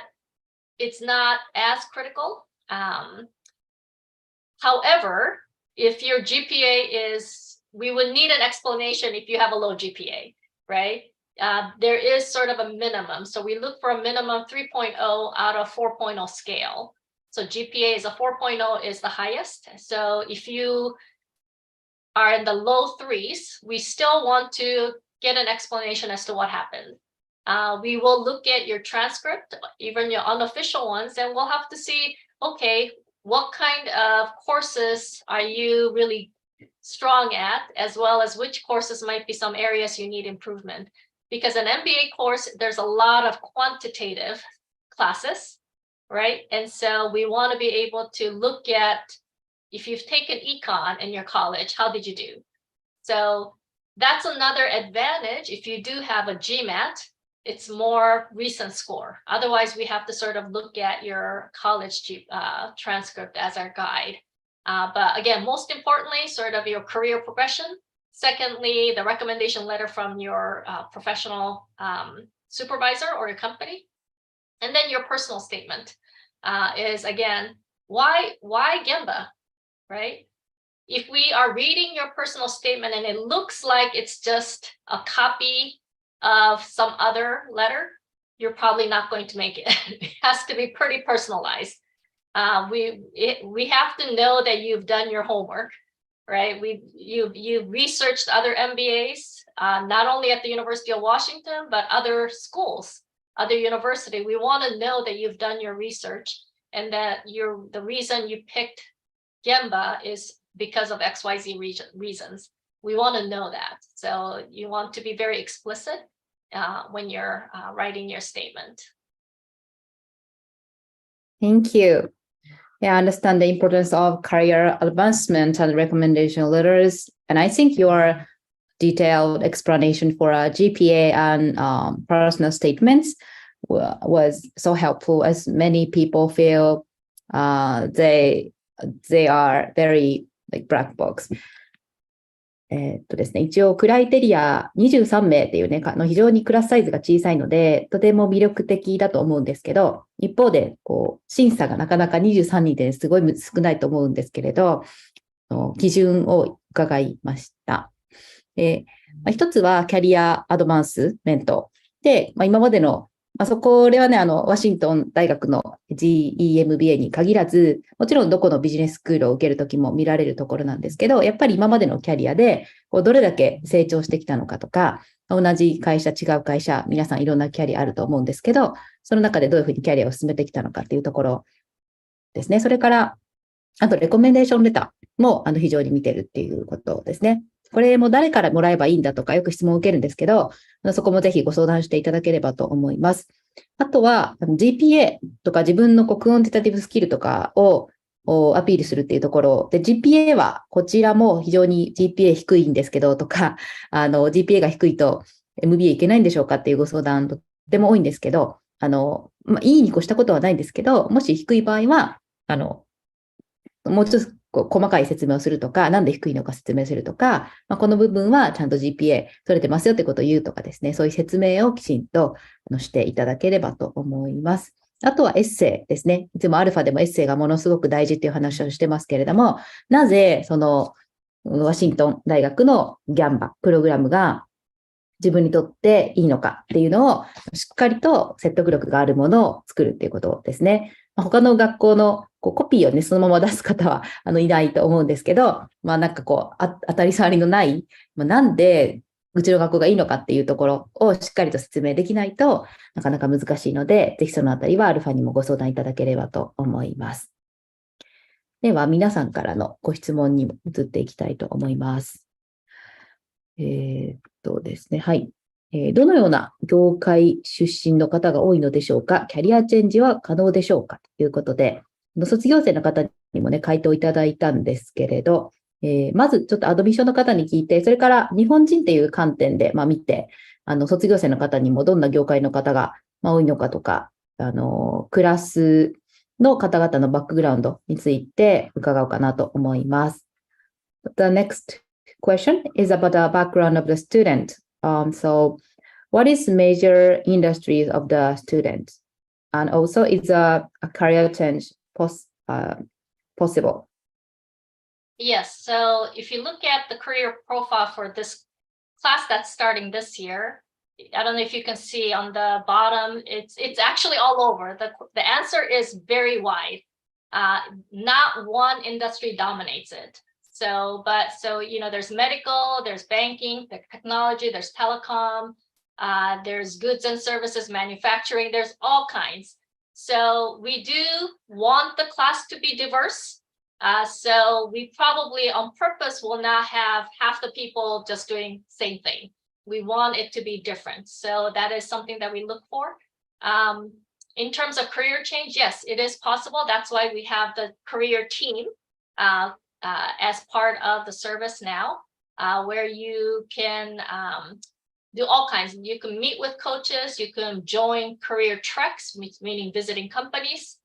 it's not as critical. However, if your GPA is, we would need an explanation if you have a low GPA, right? There is sort of a minimum. So we look for a minimum 3.0 out of 4.0 scale. So GPA is a 4.0 is the highest. So if you are in the low threes, we still want to get an explanation as to what happened. We will look at your transcript, even your unofficial ones, and we'll have to see, okay, what kind of courses are you really strong at, as well as which courses might be some areas you need improvement. Because an MBA course, there's a lot of quantitative classes, right? And so we want to be able to look at, if you've taken econ in your college, how did you do? So that's another advantage. If you do have a GMAT, it's more recent score. Otherwise, we have to sort of look at your college transcript as our guide. But again, most importantly, sort of your career progression. Secondly, the recommendation letter from your professional supervisor or your company. And then your personal statement is, again, why GEMBA, right? If we are reading your personal statement and it looks like it's just a copy of some other letter, you're probably not going to make it. It has to be pretty personalized. We have to know that you've done your homework, right? You've researched other MBAs, not only at the University of Washington, but other schools, other university. We want to know that you've done your research and that the reason you picked GEMBA is because of XYZ reasons. We want to know that. So you want to be very explicit when you're writing your statement. Thank you. Yeah, I understand the importance of career advancement and recommendation letters. And I think your detailed explanation for GPA and personal statements was so helpful, as many people feel they are very like black box. ですね、一応クライテリア23名っていうね、非常にクラスサイズが小さいので、とても魅力的だと思うんですけど、一方でこう審査がなかなか23人ですごい少ないと思うんですけれど、基準を伺いました。一つはキャリアアドバンスメント。で、今までの、これはね、ワシントン大学の GEMBA に限らず、もちろんどこのビジネススクールを受けるときも見られるところなんですけど、やっぱり今までのキャリアで、どれだけ成長してきたのかとか、同じ会社、違う会社、皆さんいろんなキャリアあると思うんですけど、その中でどういうふうにキャリアを進めてきたのかっていうところですね。それから、あと、レコメンデーションレターも非常に見てるっていうことですね。これも誰からもらえばいいんだとか、よく質問を受けるんですけど、そこもぜひご相談していただければと思います。あとは、GPA とか自分のクオンティタティブスキルとかをアピールするっていうところで、GPA はこちらも非常に GPA 低いんですけどとか、GPA が低いと MBA いけないんでしょうかっていうご相談とても多いんですけど、いいに越したことはないんですけど、もし低い場合は、もうちょっと細かい説明をするとか、なんで低いのか説明するとか、この部分はちゃんと GPA 取れてますよってことを言うとかですね、そういう説明をきちんとしていただければと思います。あとはエッセイですね。いつもアルファでもエッセイがものすごく大事っていう話をしてますけれども、なぜそのワシントン大学のGEMBAプログラムが自分にとっていいのかっていうのをしっかりと説得力があるものを作るっていうことですね。他の学校のコピーをね、そのまま出す方はいないと思うんですけど、当たり障りのない、なんでうちの学校がいいのかっていうところをしっかりと説明できないとなかなか難しいので、ぜひそのあたりはアルファにもご相談いただければと思います。では、皆さんからのご質問に移っていきたいと思います。ですね、はい。どのような業界出身の方が多いのでしょうか？キャリアチェンジは可能でしょうか？ということで、卒業生の方にもね、回答いただいたんですけれど、まずちょっとアドミッションの方に聞いて、それから日本人っていう観点で、見て、卒業生の方にもどんな業界の方が、多いのかとか、クラスの方々のバックグラウンドについて伺おうかなと思います。The next question is about the background of the student. So, what is major industries of the student? And also, is a career change possible? Yes, so if you look at the career profile for this class that's starting this year, I don't know if you can see on the bottom, it's actually all over. The answer is very wide. Not one industry dominates it. So there's medical, there's banking, there's technology, there's telecom, there's goods and services, manufacturing, there's all kinds. So we do want the class to be diverse. So we probably on purpose will not have half the people just doing same thing. We want it to be different. So that is something that we look for. In terms of career change, yes, it is possible. That's why we have the career team as part of the service now, where you can do all kinds. You can meet with coaches, you can join career treks, meaning visiting companies.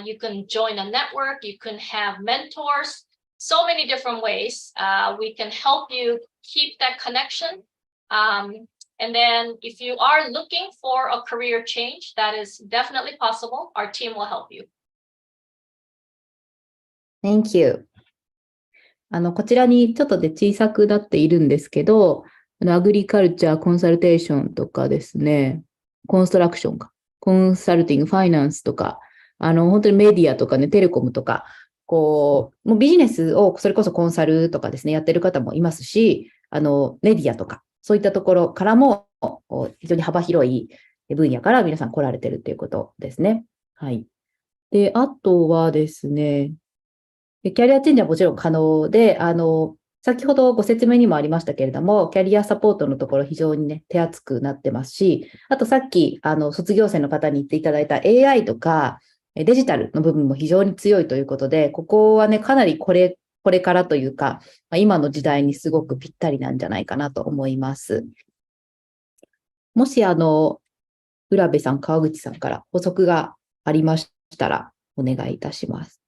You can join a network, you can have mentors, so many different ways. We can help you keep that connection. And then if you are looking for a career change, that is definitely possible. Our team will help you. Thank you. こちらにちょっとで小さくなっているんですけど、アグリカルチャー、コンサルテーションとかですね、コンストラクションか、コンサルティング、ファイナンスとか、本当にメディアとかね、テレコムとか、もうビジネスをそれこそコンサルとかですね、やってる方もいますし、メディアとか、そういったところからも、非常に幅広い分野から皆さん来られてるっていうことですね。はい。で、あとはですね、キャリアチェンジはもちろん可能で、先ほどご説明にもありましたけれども、キャリアサポートのところ非常にね、手厚くなってますし、あとさっき、卒業生の方に言っていただいた AI とか、デジタルの部分も非常に強いということで、ここはね、かなりこれからというか、今の時代にすごくぴったりなんじゃないかなと思います。もし、浦部さん、川口さんから補足がありましたら、お願いいたします。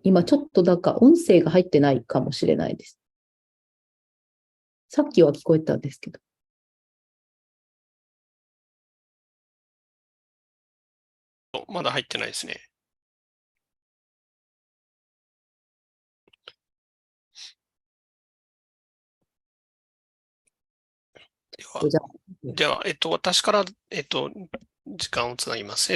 今ちょっと音声が入ってないかもしれないです。さっきは聞こえたんですけど。まだ入ってないですね。じゃあでは、私から、時間をつなぎます。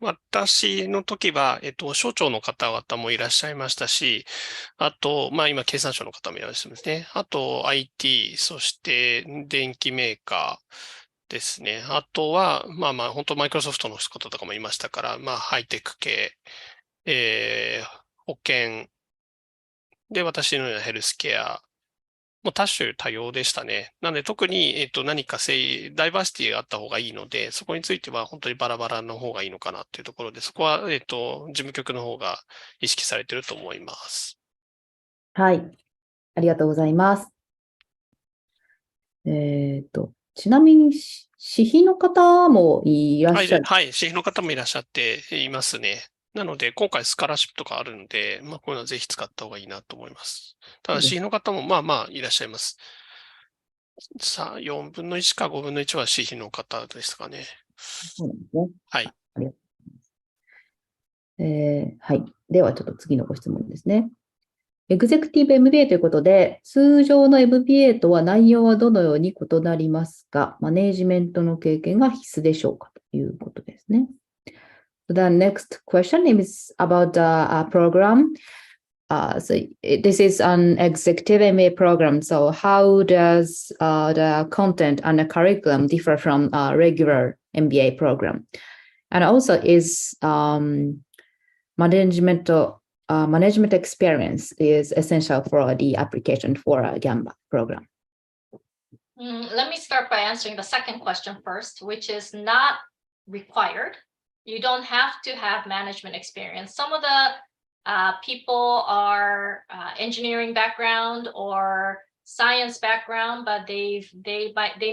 私の時は、省庁の方々もいらっしゃいましたし、あと、まあ今、経産省の方もいらっしゃいますね。あと、IT、そして電機メーカーですね。あとは、まあまあ、本当マイクロソフトの方とかもいましたから、まあ、ハイテク系、保険、で、私のようなヘルスケア、もう多種多様でしたね。なので特に、何かダイバーシティがあった方がいいので、そこについては本当にバラバラの方がいいのかなっていうところで、そこは、事務局の方が意識されていると思います。はい。ありがとうございます。ちなみに、私費の方もいらっしゃる。はい、支援の方もいらっしゃっていますね。なので、今回スカラシップとかあるので、まあ、こういうのはぜひ使った方がいいなと思います。ただ、支援の方もまあまあいらっしゃいます。さあ、4分の1か5分の1は私費の方ですかね。そうなんですね。はい。ありがとうございます。はい。では、ちょっと次のご質問ですね。エグゼクティブ MBA ということで、通常の MBA とは内容はどのように異なりますか？マネージメントの経験が必須でしょうかということですね。The next question is about the program. So this is an executive MBA program. So how does the content and the curriculum differ from a regular MBA program? And also is management experience is essential for the application for a GEMBA program. Let me start by answering the second question first, which is not required. You don't have to have management experience. Some of the people are engineering background or science background, but they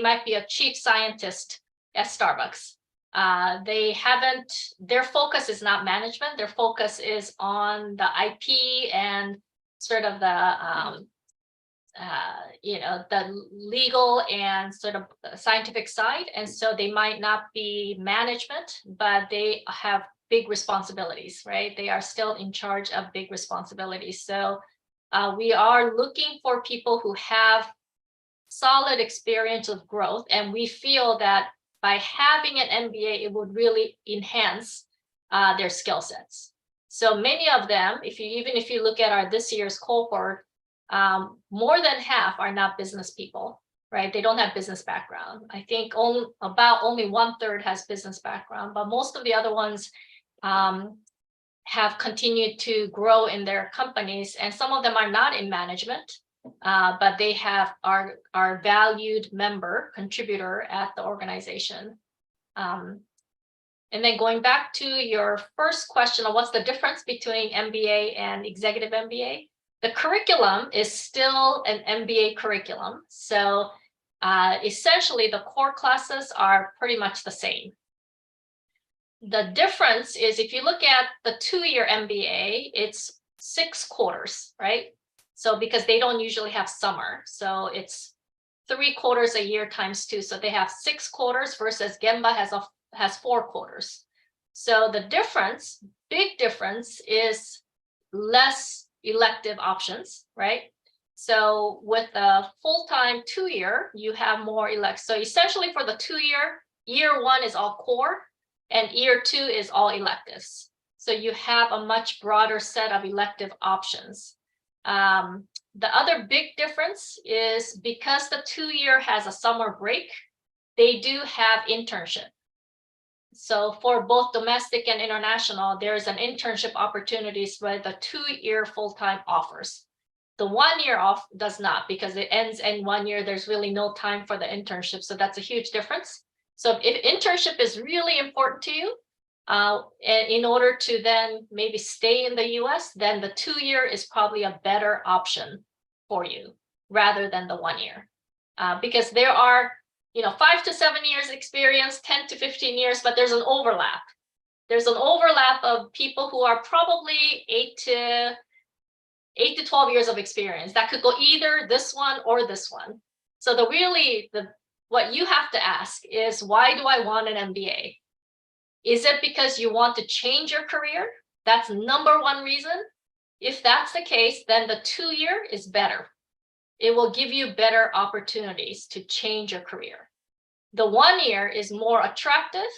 might be a chief scientist at Starbucks. Their focus is not management. Their focus is on the IP and sort of the the legal and sort of scientific side. And so they might not be management, but they have big responsibilities, right? They are still in charge of big responsibilities. So we are looking for people who have solid experience of growth. And we feel that by having an MBA, it would really enhance their skill sets. So many of them, even if you look at this year's cohort, more than half are not business people, right? They don't have business background. I think only 1/3 has business background, but most of the other ones have continued to grow in their companies, and some of them are not in management, but they are valued contributor at the organization. And then going back to your first question of what's the difference between MBA and executive MBA, the curriculum is still an MBA curriculum. So essentially the core classes are pretty much the same. The difference is if you look at the 2-year MBA, it's 6 quarters, right? So because they don't usually have summer, so it's 3 quarters a year times 2. So they have 6 quarters versus GEMBA has 4 quarters. So the big difference is less elective options, right? So with a full-time 2-year, you have more electives. So essentially for the 2-year, year 1 is all core and year 2 is all electives. So you have a much broader set of elective options. The other big difference is because the 2-year has a summer break, they do have internship. So for both domestic and international, there's an internship opportunities where the 2-year full-time offers. The 1-year off does not, because it ends in 1 year. There's really no time for the internship. So that's a huge difference. So if internship is really important to you, in order to then maybe stay in the US, then the 2-year is probably a better option for you rather than the 1 year. Because there are 5 to 7 years experience, 10 to 15 years, but there's an overlap. There's an overlap of people who are probably 8 to 12 years of experience. That could go either this one or this one. So what you have to ask is, why do I want an MBA? Is it because you want to change your career? That's number one reason. If that's the case, then the 2-year is better. It will give you better opportunities to change your career. The 1-year is more attractive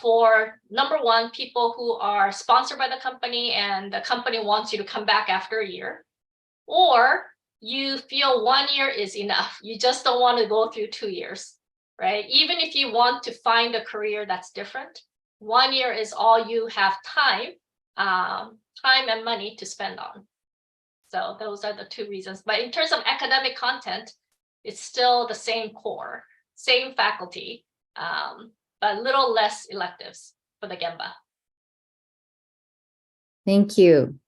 for, number one, people who are sponsored by the company and the company wants you to come back after a year. Or you feel 1 year is enough. You just don't want to go through 2 years, right? Even if you want to find a career that's different, 1 year is all you have time and money to spend on. So those are the two reasons. But in terms of academic content, it's still the same core, same faculty, but a little less electives for the GEMBA. Thank you.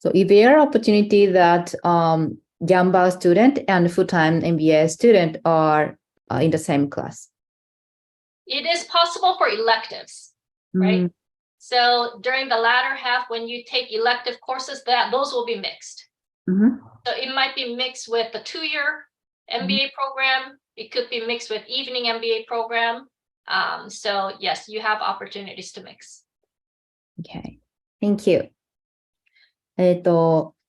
So is there opportunity that GEMBA student and full-time MBA student are in the same class? It is possible for electives, right? So during the latter half, when you take elective courses, those will be mixed. So it might be mixed with the 2-year MBA program. It could be mixed with evening MBA program. So yes, you have opportunities to mix. Okay, thank you.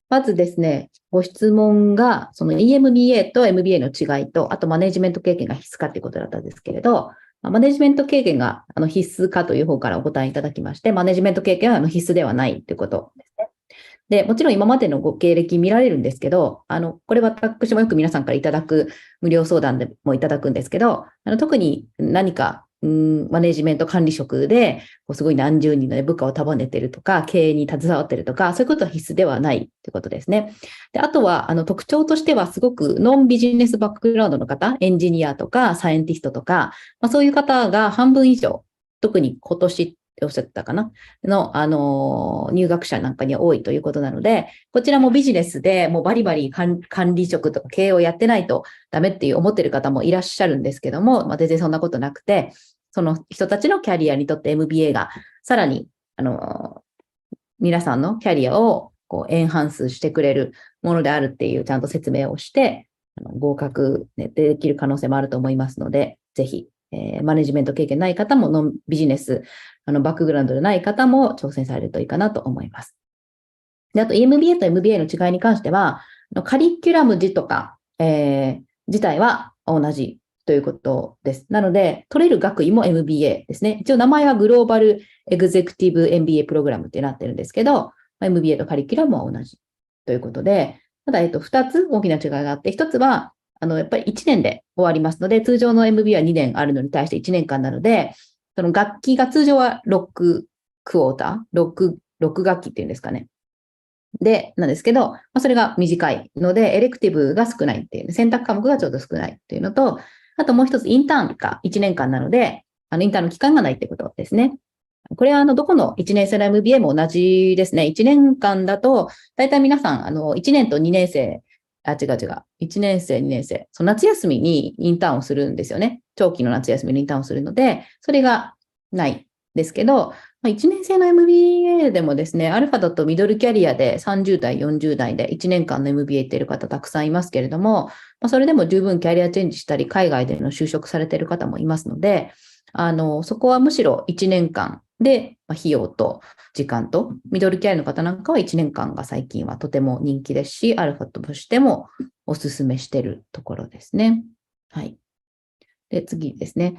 まずですね、ご質問が、その EMBA と MBA の違いと、あとマネジメント経験が必須かということだったんですけれど、マネジメント経験が必須かという方からお答えいただきまして、マネジメント経験は必須ではないということですね。で、もちろん今までのご経歴見られるんですけど、これ私もよく皆さんからいただく無料相談でもいただくんですけど、特に何か、マネジメント管理職ですごい何十人の部下を束ねてるとか、経営に携わってるとか、そういうことは必須ではないということですね。で、あとは、特徴としてはすごくノンビジネスバックグラウンドの方、エンジニアとかサイエンティストとか、そういう方が半分以上、特に今年っておっしゃってたかなの、入学者なんかには多いということなので、こちらもビジネスでもうバリバリ管理職とか経営をやってないとダメっていう思ってる方もいらっしゃるんですけども、全然そんなことなくて、その人たちのキャリアにとって MBA がさらに、皆さんのキャリアをエンハンスしてくれるものであるっていうちゃんと説明をして、合格できる可能性もあると思いますので、ぜひ、マネジメント経験ない方もノンビジネス、バックグラウンドでない方も挑戦されるといいかなと思います。で、あと EMBA と MBA の違いに関しては、カリキュラム自とか、自体は同じということです。なので、取れる学位も MBA ですね。一応名前はグローバルエグゼクティブ MBA プログラムってなってるんですけど、MBA とカリキュラムは同じということで、ただ、2つ大きな違いがあって、1つは、やっぱり1年で終わりますので、通常の MBA は2年あるのに対して1年間なので、その学期が通常は6クォーター、6学期っていうんですかね。で、なんですけど、それが短いので、エレクティブが少ないっていう、選択科目がちょっと少ないっていうのと、あともう一つインターンが1年間なので、インターンの期間がないってことですね。これはどこの1年生の MBA も同じですね。1年間だと、だいたい皆さん、1年と2年生、違う。1年生、2年生。その夏休みにインターンをするんですよね。長期の夏休みにインターンをするので、それがないですけど、1年生の MBA でもですね、アルファだとミドルキャリアで30代、40代で1年間の MBA っている方たくさんいますけれども、それでも十分キャリアチェンジしたり、海外での就職されている方もいますので、そこはむしろ1年間で、費用と時間と、ミドルキャリアの方なんかは1年間が最近はとても人気ですし、アルファとしてもお勧めしているところですね。はい。で、次ですね。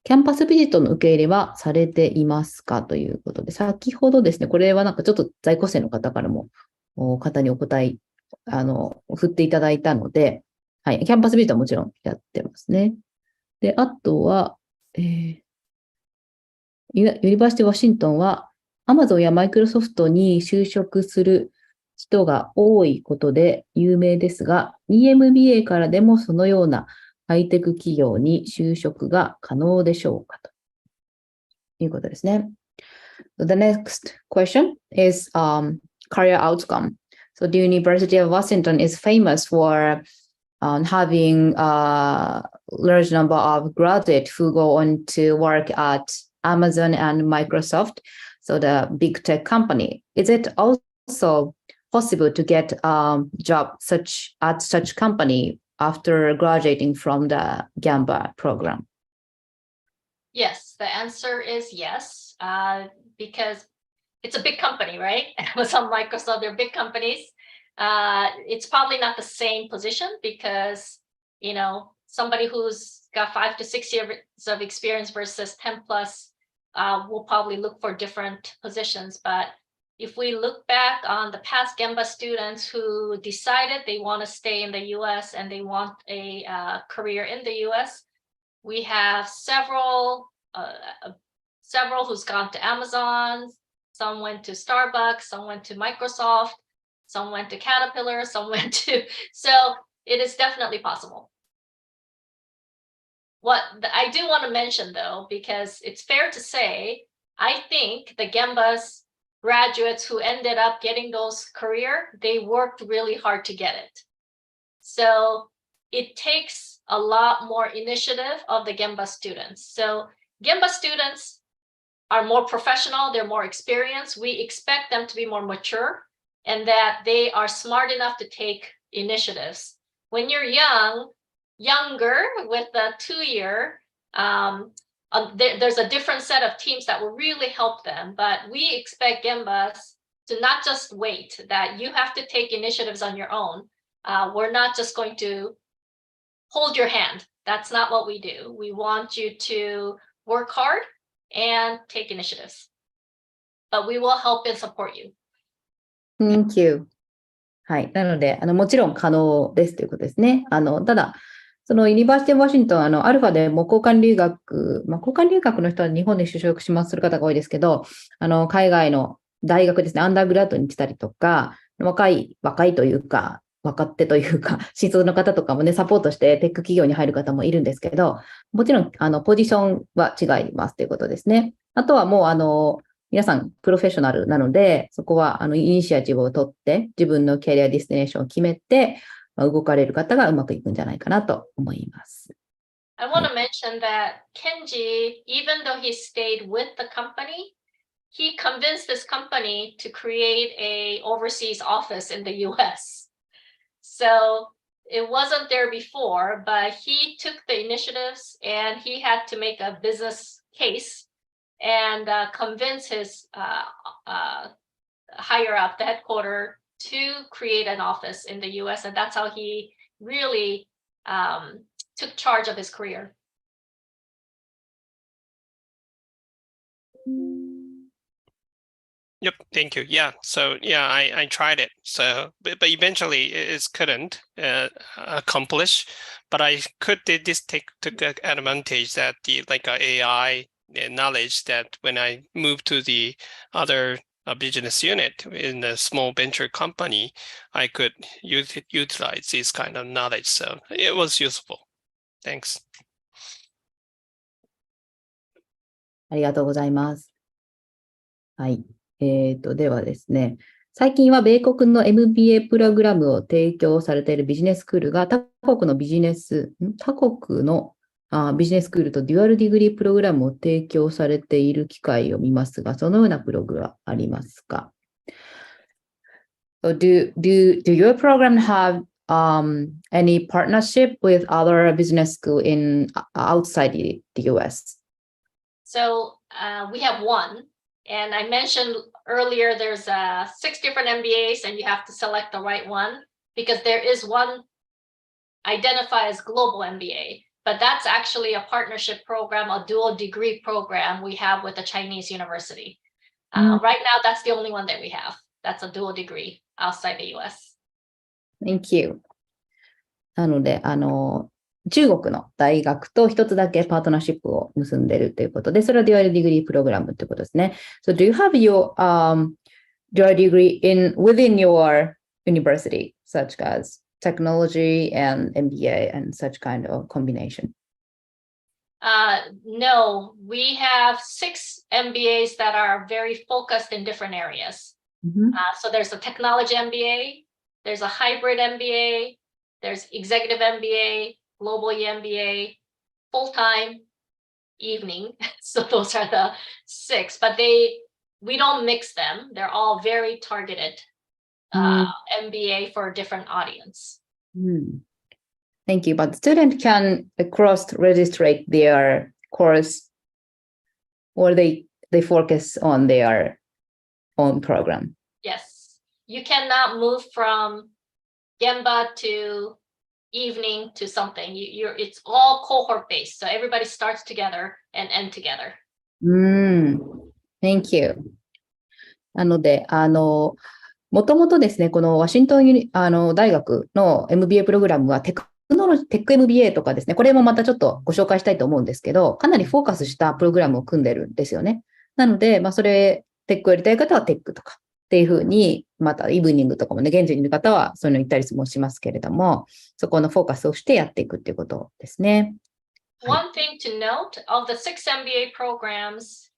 キャンパスビジットの受け入れはされていますかということで、先ほどですね、これはなんかちょっと在校生の方からも、方にお答え、振っていただいたので、はい、キャンパスビジットはもちろんやってますね。で、あとは、ユニバーシティワシントンは、Amazon やマイクロソフトに就職する人が多いことで有名ですが、EMBA からでもそのようなハイテク企業に就職が可能でしょうかということですね。So the next question is career outcome. So the University of Washington is famous for having a large number of graduates who go on to work at Amazon and Microsoft, so the big tech company. Is it also possible to get a job at such company after graduating from the GEMBA program? Yes, the answer is yes, because it's a big company, right? Amazon, Microsoft, they're big companies. It's probably not the same position because, somebody who's got 5 to 6 years of experience versus 10 plus will probably look for different positions. But if we look back on the past GEMBA students who decided they want to stay in the US and they want a career in the US, we have several who's gone to Amazon, some went to Starbucks, some went to Microsoft, some went to Caterpillar, some went to, so it is definitely possible. What I do want to mention though, because it's fair to say, I think the GEMBA's graduates who ended up getting those career, they worked really hard to get it. So it takes a lot more initiative of the GEMBA students. So GEMBA students are more professional, they're more experienced. We expect them to be more mature and that they are smart enough to take initiatives. When you're younger with the 2-year, there's a different set of teams that will really help them, but we expect GEMBAs to not just wait, that you have to take initiatives on your own. We're not just going to hold your hand. That's not what we do. We want you to work hard and take initiatives, but we will help and support you. Thank you. はい。なので、もちろん可能ですということですね。ただ、そのユニバーシティ・ワシントン、アルファでも交換留学、交換留学の人は日本で就職する方が多いですけど、海外の大学ですね、アンダーグラッドに来たりとか、若いというか、若手というか、新卒の方とかもね、サポートしてテック企業に入る方もいるんですけど、もちろん、ポジションは違いますということですね。あとはもう、皆さんプロフェッショナルなので、そこはイニシアチブを取って、自分のキャリアディスティネーションを決めて、動かれる方がうまくいくんじゃないかなと思います。I want to mention that Kenji, even though he stayed with the company, he convinced this company to create a overseas office in the US. So it wasn't there before, but he took the initiatives and he had to make a business case and convince his higher up, the headquarters, to create an office in the US. And that's how he really took charge of his career. Yep, thank you. Yeah, so yeah, I tried it. So, but eventually it couldn't accomplish. But I took advantage that the AI knowledge that when I moved to the other business unit in a small venture company, I could utilize this kind of knowledge. So it was useful. Thanks. ありがとうございます。はい。ではですね、最近は米国の MBA プログラムを提供されているビジネススクールが他国のビジネススクールとデュアルディグリープログラムを提供されている機会を見ますが、そのようなプログラムはありますか？ So do your program have any partnership with other business school outside the US? So we have one. And I mentioned earlier, there's 6 different MBAs and you have to select the right one because there is one identified as global MBA, but that's actually a partnership program, a dual degree program we have with a Chinese university. Right now, that's the only one that we have. That's a dual degree outside the US. Thank you. なので、中国の大学と一つだけパートナーシップを結んでいるということで、それはデュアルディグリープログラムということですね。So do you have your dual degree within your university, such as technology and MBA and such kind of combination? No, we have 6 MBAs that are very focused in different areas. So there's a technology MBA, there's a hybrid MBA, there's executive MBA, global MBA, full-time, evening. So those are the 6, but we don't mix them. They're all very targeted MBA for a different audience. Thank you. But student can cross-register their course or they focus on their own program? Yes. You cannot move from GEMBA to evening to something. It's all cohort based. So everybody starts together and end together. Thank you. なので、もともとですね、このワシントン大学の MBA プログラムはテック MBA とかですね、これもまたちょっとご紹介したいと思うんですけど、かなりフォーカスしたプログラムを組んでるんですよね。なので、それ、テックやりたい方はテックとかっていうふうに、またイブニングとかもね、現地にいる方はそういうの言ったりもしますけれども、そこのフォーカスをしてやっていくっていうことですね。One thing to note, of the 6 MBA programs,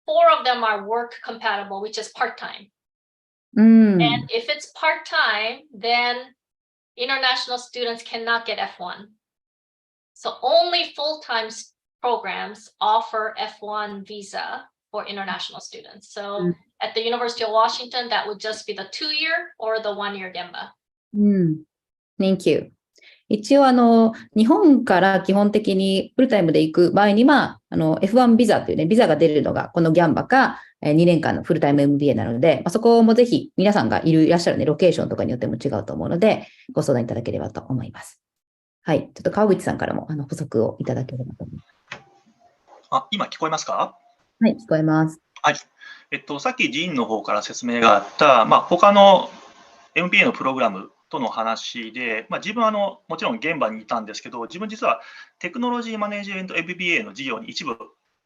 4 of them are work compatible, which is part-time. And if it's part-time, then international students cannot get F1. So only full-time programs offer F1 visa for international students. So at the University of Washington, that would just be the 2-year or the 1-year GEMBA. Thank you. 一応日本から基本的にフルタイムで行く場合には、F1 ビザというね、ビザが出るのがこのギャンバか2年間のフルタイム MBA なので、そこもぜひ皆さんがいらっしゃるね、ロケーションとかによっても違うと思うので、ご相談いただければと思います。はい。ちょっと川口さんからも補足をいただければと思います。今聞こえますか？はい、聞こえます。はい。さっきジーンの方から説明があった、他の MBA のプログラムとの話で、自分はもちろん現場にいたんですけど、自分実はテクノロジーマネジメント MBA の授業に一部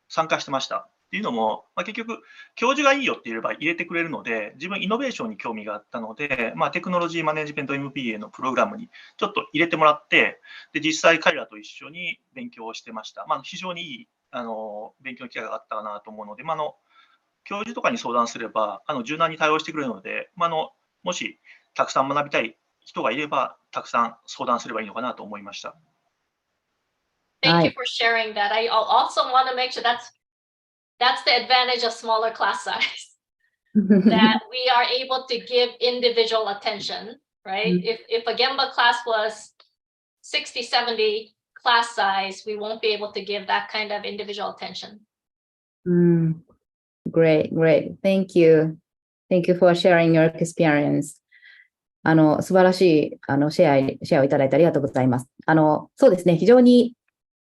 参加してました。っていうのも、結局、教授がいいよって言えれば入れてくれるので、自分イノベーションに興味があったので、テクノロジーマネジメント MBA のプログラムにちょっと入れてもらって、で実際彼らと一緒に勉強をしてました。非常にいい勉強の機会があったかなと思うので、教授とかに相談すれば柔軟に対応してくれるので、もしたくさん学びたい人がいれば、たくさん相談すればいいのかなと思いました。Thank you for sharing that. I also want to make sure that's the advantage of smaller class size. That we are able to give individual attention, right? If a GEMBA class was 60, 70 class size, we won't be able to give that kind of individual attention. Great. Thank you. Thank you for sharing your experience. 素晴らしいシェアをいただいてありがとうございます。そうですね、非常に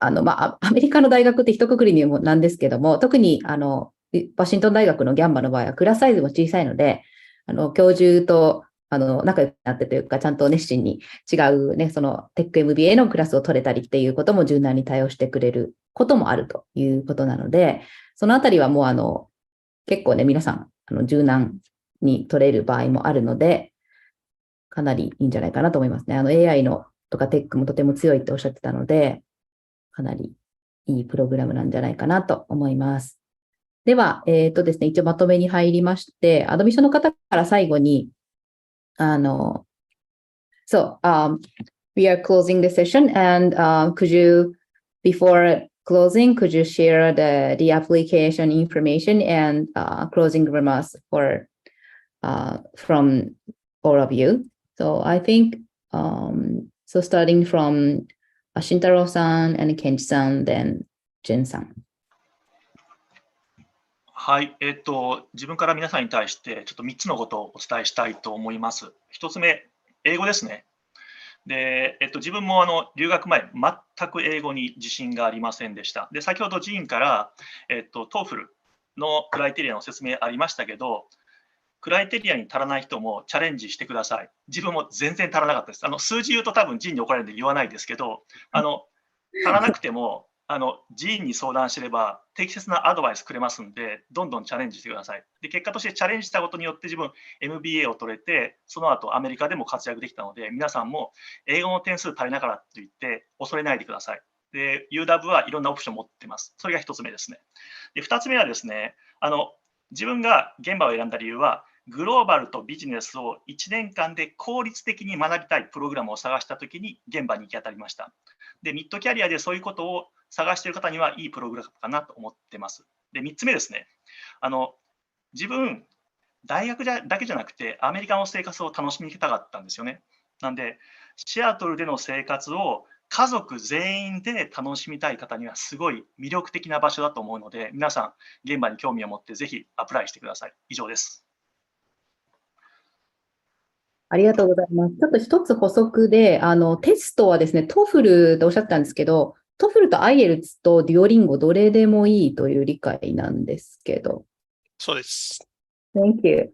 アメリカの大学って一括りにもなんですけども、特にワシントン大学のギャンバの場合はクラスサイズも小さいので、教授と仲良くなってというか、ちゃんと熱心に違うね、そのテック MBA のクラスを取れたりっていうことも柔軟に対応してくれることもあるということなので、そのあたりはもう結構ね、皆さん柔軟に取れる場合もあるので、かなりいいんじゃないかなと思いますね。AI のとかテックもとても強いっておっしゃってたので、かなりいいプログラムなんじゃないかなと思います。では、ですね、一応まとめに入りまして、アドミッションの方から最後に、we are closing the session and could you, before closing, could you share the application information and closing remarks from all of you? So I think, starting from Shintaro-san and Kenji-san, then Jin-san. はい、自分から皆さんに対してちょっと3つのことをお伝えしたいと思います。1つ目、英語ですね。で、自分も留学前、全く英語に自信がありませんでした。で、先ほどジーンから、TOEFL のクライテリアの説明ありましたけど、クライテリアに足らない人もチャレンジしてください。自分も全然足らなかったです。数字言うと多分ジーンに怒られるんで言わないですけど、足らなくても、ジーンに相談すれば適切なアドバイスくれますんで、どんどんチャレンジしてください。で、結果としてチャレンジしたことによって自分 MBA を取れて、その後アメリカでも活躍できたので、皆さんも英語の点数足りながらと言って恐れないでください。で、UW はいろんなオプションを持っています。それが1つ目ですね。で、2つ目はですね、自分が現場を選んだ理由は、グローバルとビジネスを1年間で効率的に学びたいプログラムを探したときに現場に行き当たりました。で、ミッドキャリアでそういうことを探している方にはいいプログラムかなと思ってます。で、3つ目ですね。自分、大学だけじゃなくてアメリカの生活を楽しみたかったんですよね。なんで、シアトルでの生活を家族全員で楽しみたい方にはすごい魅力的な場所だと思うので、皆さん現場に興味を持ってぜひアプライしてください。以上です。ありがとうございます。ちょっと一つ補足で、テストはですね、TOEFL とおっしゃったんですけど、TOEFL と IELTS と Duolingo どれでもいいという理解なんですけど。そうです。Thank you.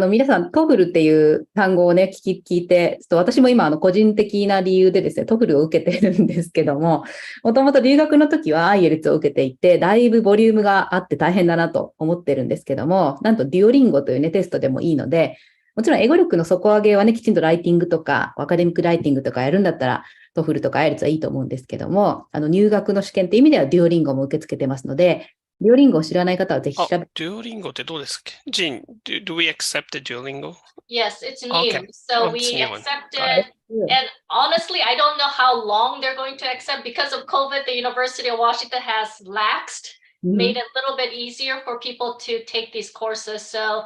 皆さん、TOEFL っていう単語をね、聞いて、ちょっと私も今、個人的な理由でですね、TOEFL を受けてるんですけども、もともと留学の時は IELTS を受けていて、だいぶボリュームがあって大変だなと思ってるんですけども、なんと Duolingo というね、テストでもいいので、もちろん英語力の底上げはね、きちんとライティングとか、アカデミックライティングとかやるんだったら、TOEFL とか IELTS はいいと思うんですけども、入学の試験って意味では Duolingo も受け付けてますので、Duolingo を知らない方はぜひ調べて。Duolingo ってどうですっけ？ジン、do we accept the Duolingo? Yes, it's new. Okay. So Oh, it's a we new one. accepted, Got it. and honestly, I don't know how long they're going to accept because of COVID. The University of Washington has laxed, made it a little bit easier for people to take these courses. So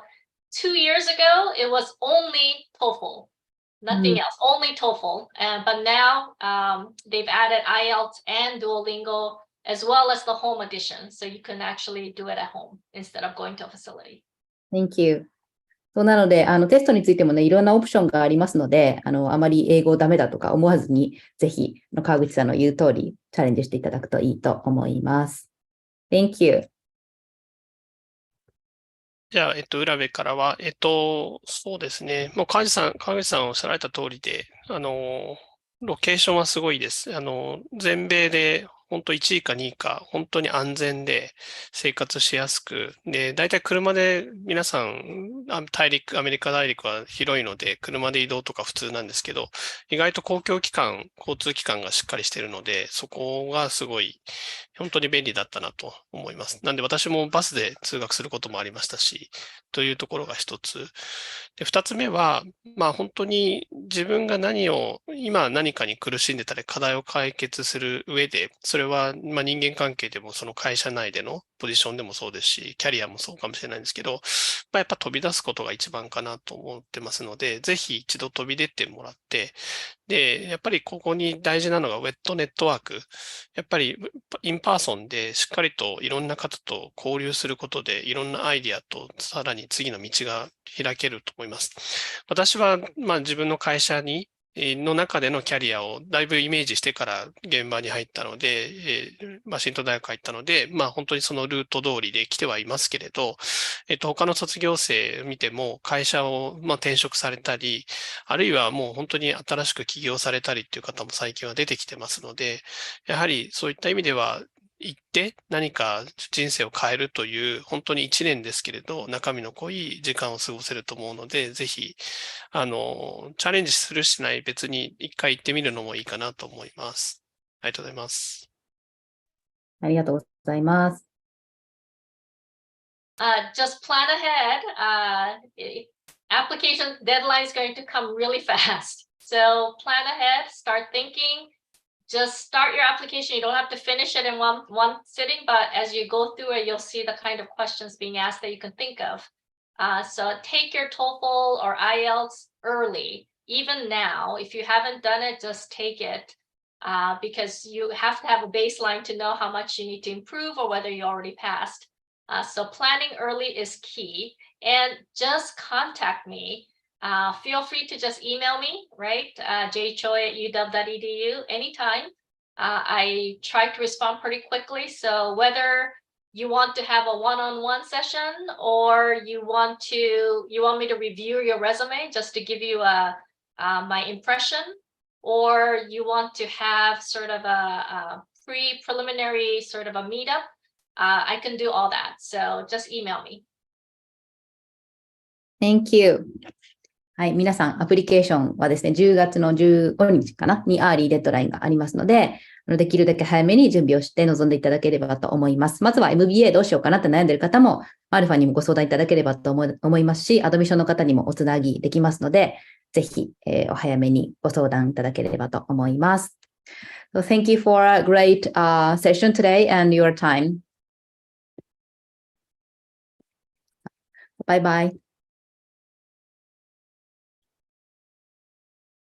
2 years ago, it was only TOEFL, nothing else, only TOEFL. But now they've added IELTS and Duolingo as well as the home edition. So you can actually do it at home instead of going to a facility. Thank you. そうなので、テストについてもね、いろんなオプションがありますので、あまり英語ダメだとか思わずに、ぜひ、川口さんの言う通り、チャレンジしていただくといいと思います。Thank you. じゃあ、浦部からは、そうですね。もう川口さんおっしゃられた通りで、ロケーションはすごいです。全米で本当1位か2位か、本当に安全で生活しやすく、で、大体車で皆さん、アメリカ大陸は広いので、車で移動とか普通なんですけど、意外と交通機関がしっかりしているので、そこがすごい、本当に便利だったなと思います。なんで私もバスで通学することもありましたし、というところが一つ。で、二つ目は、本当に自分が今何かに苦しんでたり課題を解決する上で、それは人間関係でもその会社内でのポジションでもそうですし、キャリアもそうかもしれないんですけど、やっぱ飛び出すことが一番かなと思ってますので、ぜひ一度飛び出てもらって、で、やっぱりここに大事なのがウェットネットワーク。やっぱりインパーソンでしっかりといろんな方と交流することでいろんなアイディアとさらに次の道が開けると思います。私は自分の会社の中でのキャリアをだいぶイメージしてから現場に入ったので、ワシントン大学入ったので、本当にそのルート通りで来てはいますけれど、他の卒業生を見ても会社を転職されたり、あるいはもう本当に新しく起業されたりっていう方も最近は出てきてますので、やはりそういった意味では行って何か人生を変えるという本当に1年ですけれど中身の濃い時間を過ごせると思うので、ぜひチャレンジするしない別に一回行ってみるのもいいかなと思います。ありがとうございます。ありがとうございます。Just plan ahead. Application deadline is going to come really fast. So plan ahead, start thinking. Just start your application. You don't have to finish it in one sitting, but as you go through it, you'll see the kind of questions being asked that you can think of. So take your TOEFL or IELTS early. Even now, if you haven't done it, just take it because you have to have a baseline to know how much you need to improve or whether you already passed. So planning early is key, and just contact me. Feel free to just email me, right? jchoi@uw.edu anytime. I try to respond pretty quickly. So whether you want to have a one-on-one session or you want me to review your resume just to give you my impression, or you want to have sort of a preliminary sort of a meetup, I can do all that. So just email me. Thank you. はい、皆さん、アプリケーションはですね、10月の15日かなにアーリーデッドラインがありますので、できるだけ早めに準備をして臨んでいただければと思います。まずは MBA どうしようかなって悩んでいる方も、アルファにもご相談いただければと思いますし、アドミッションの方にもおつなぎできますので、ぜひ、お早めにご相談いただければと思います。So thank you for a great session today and your time. Bye bye.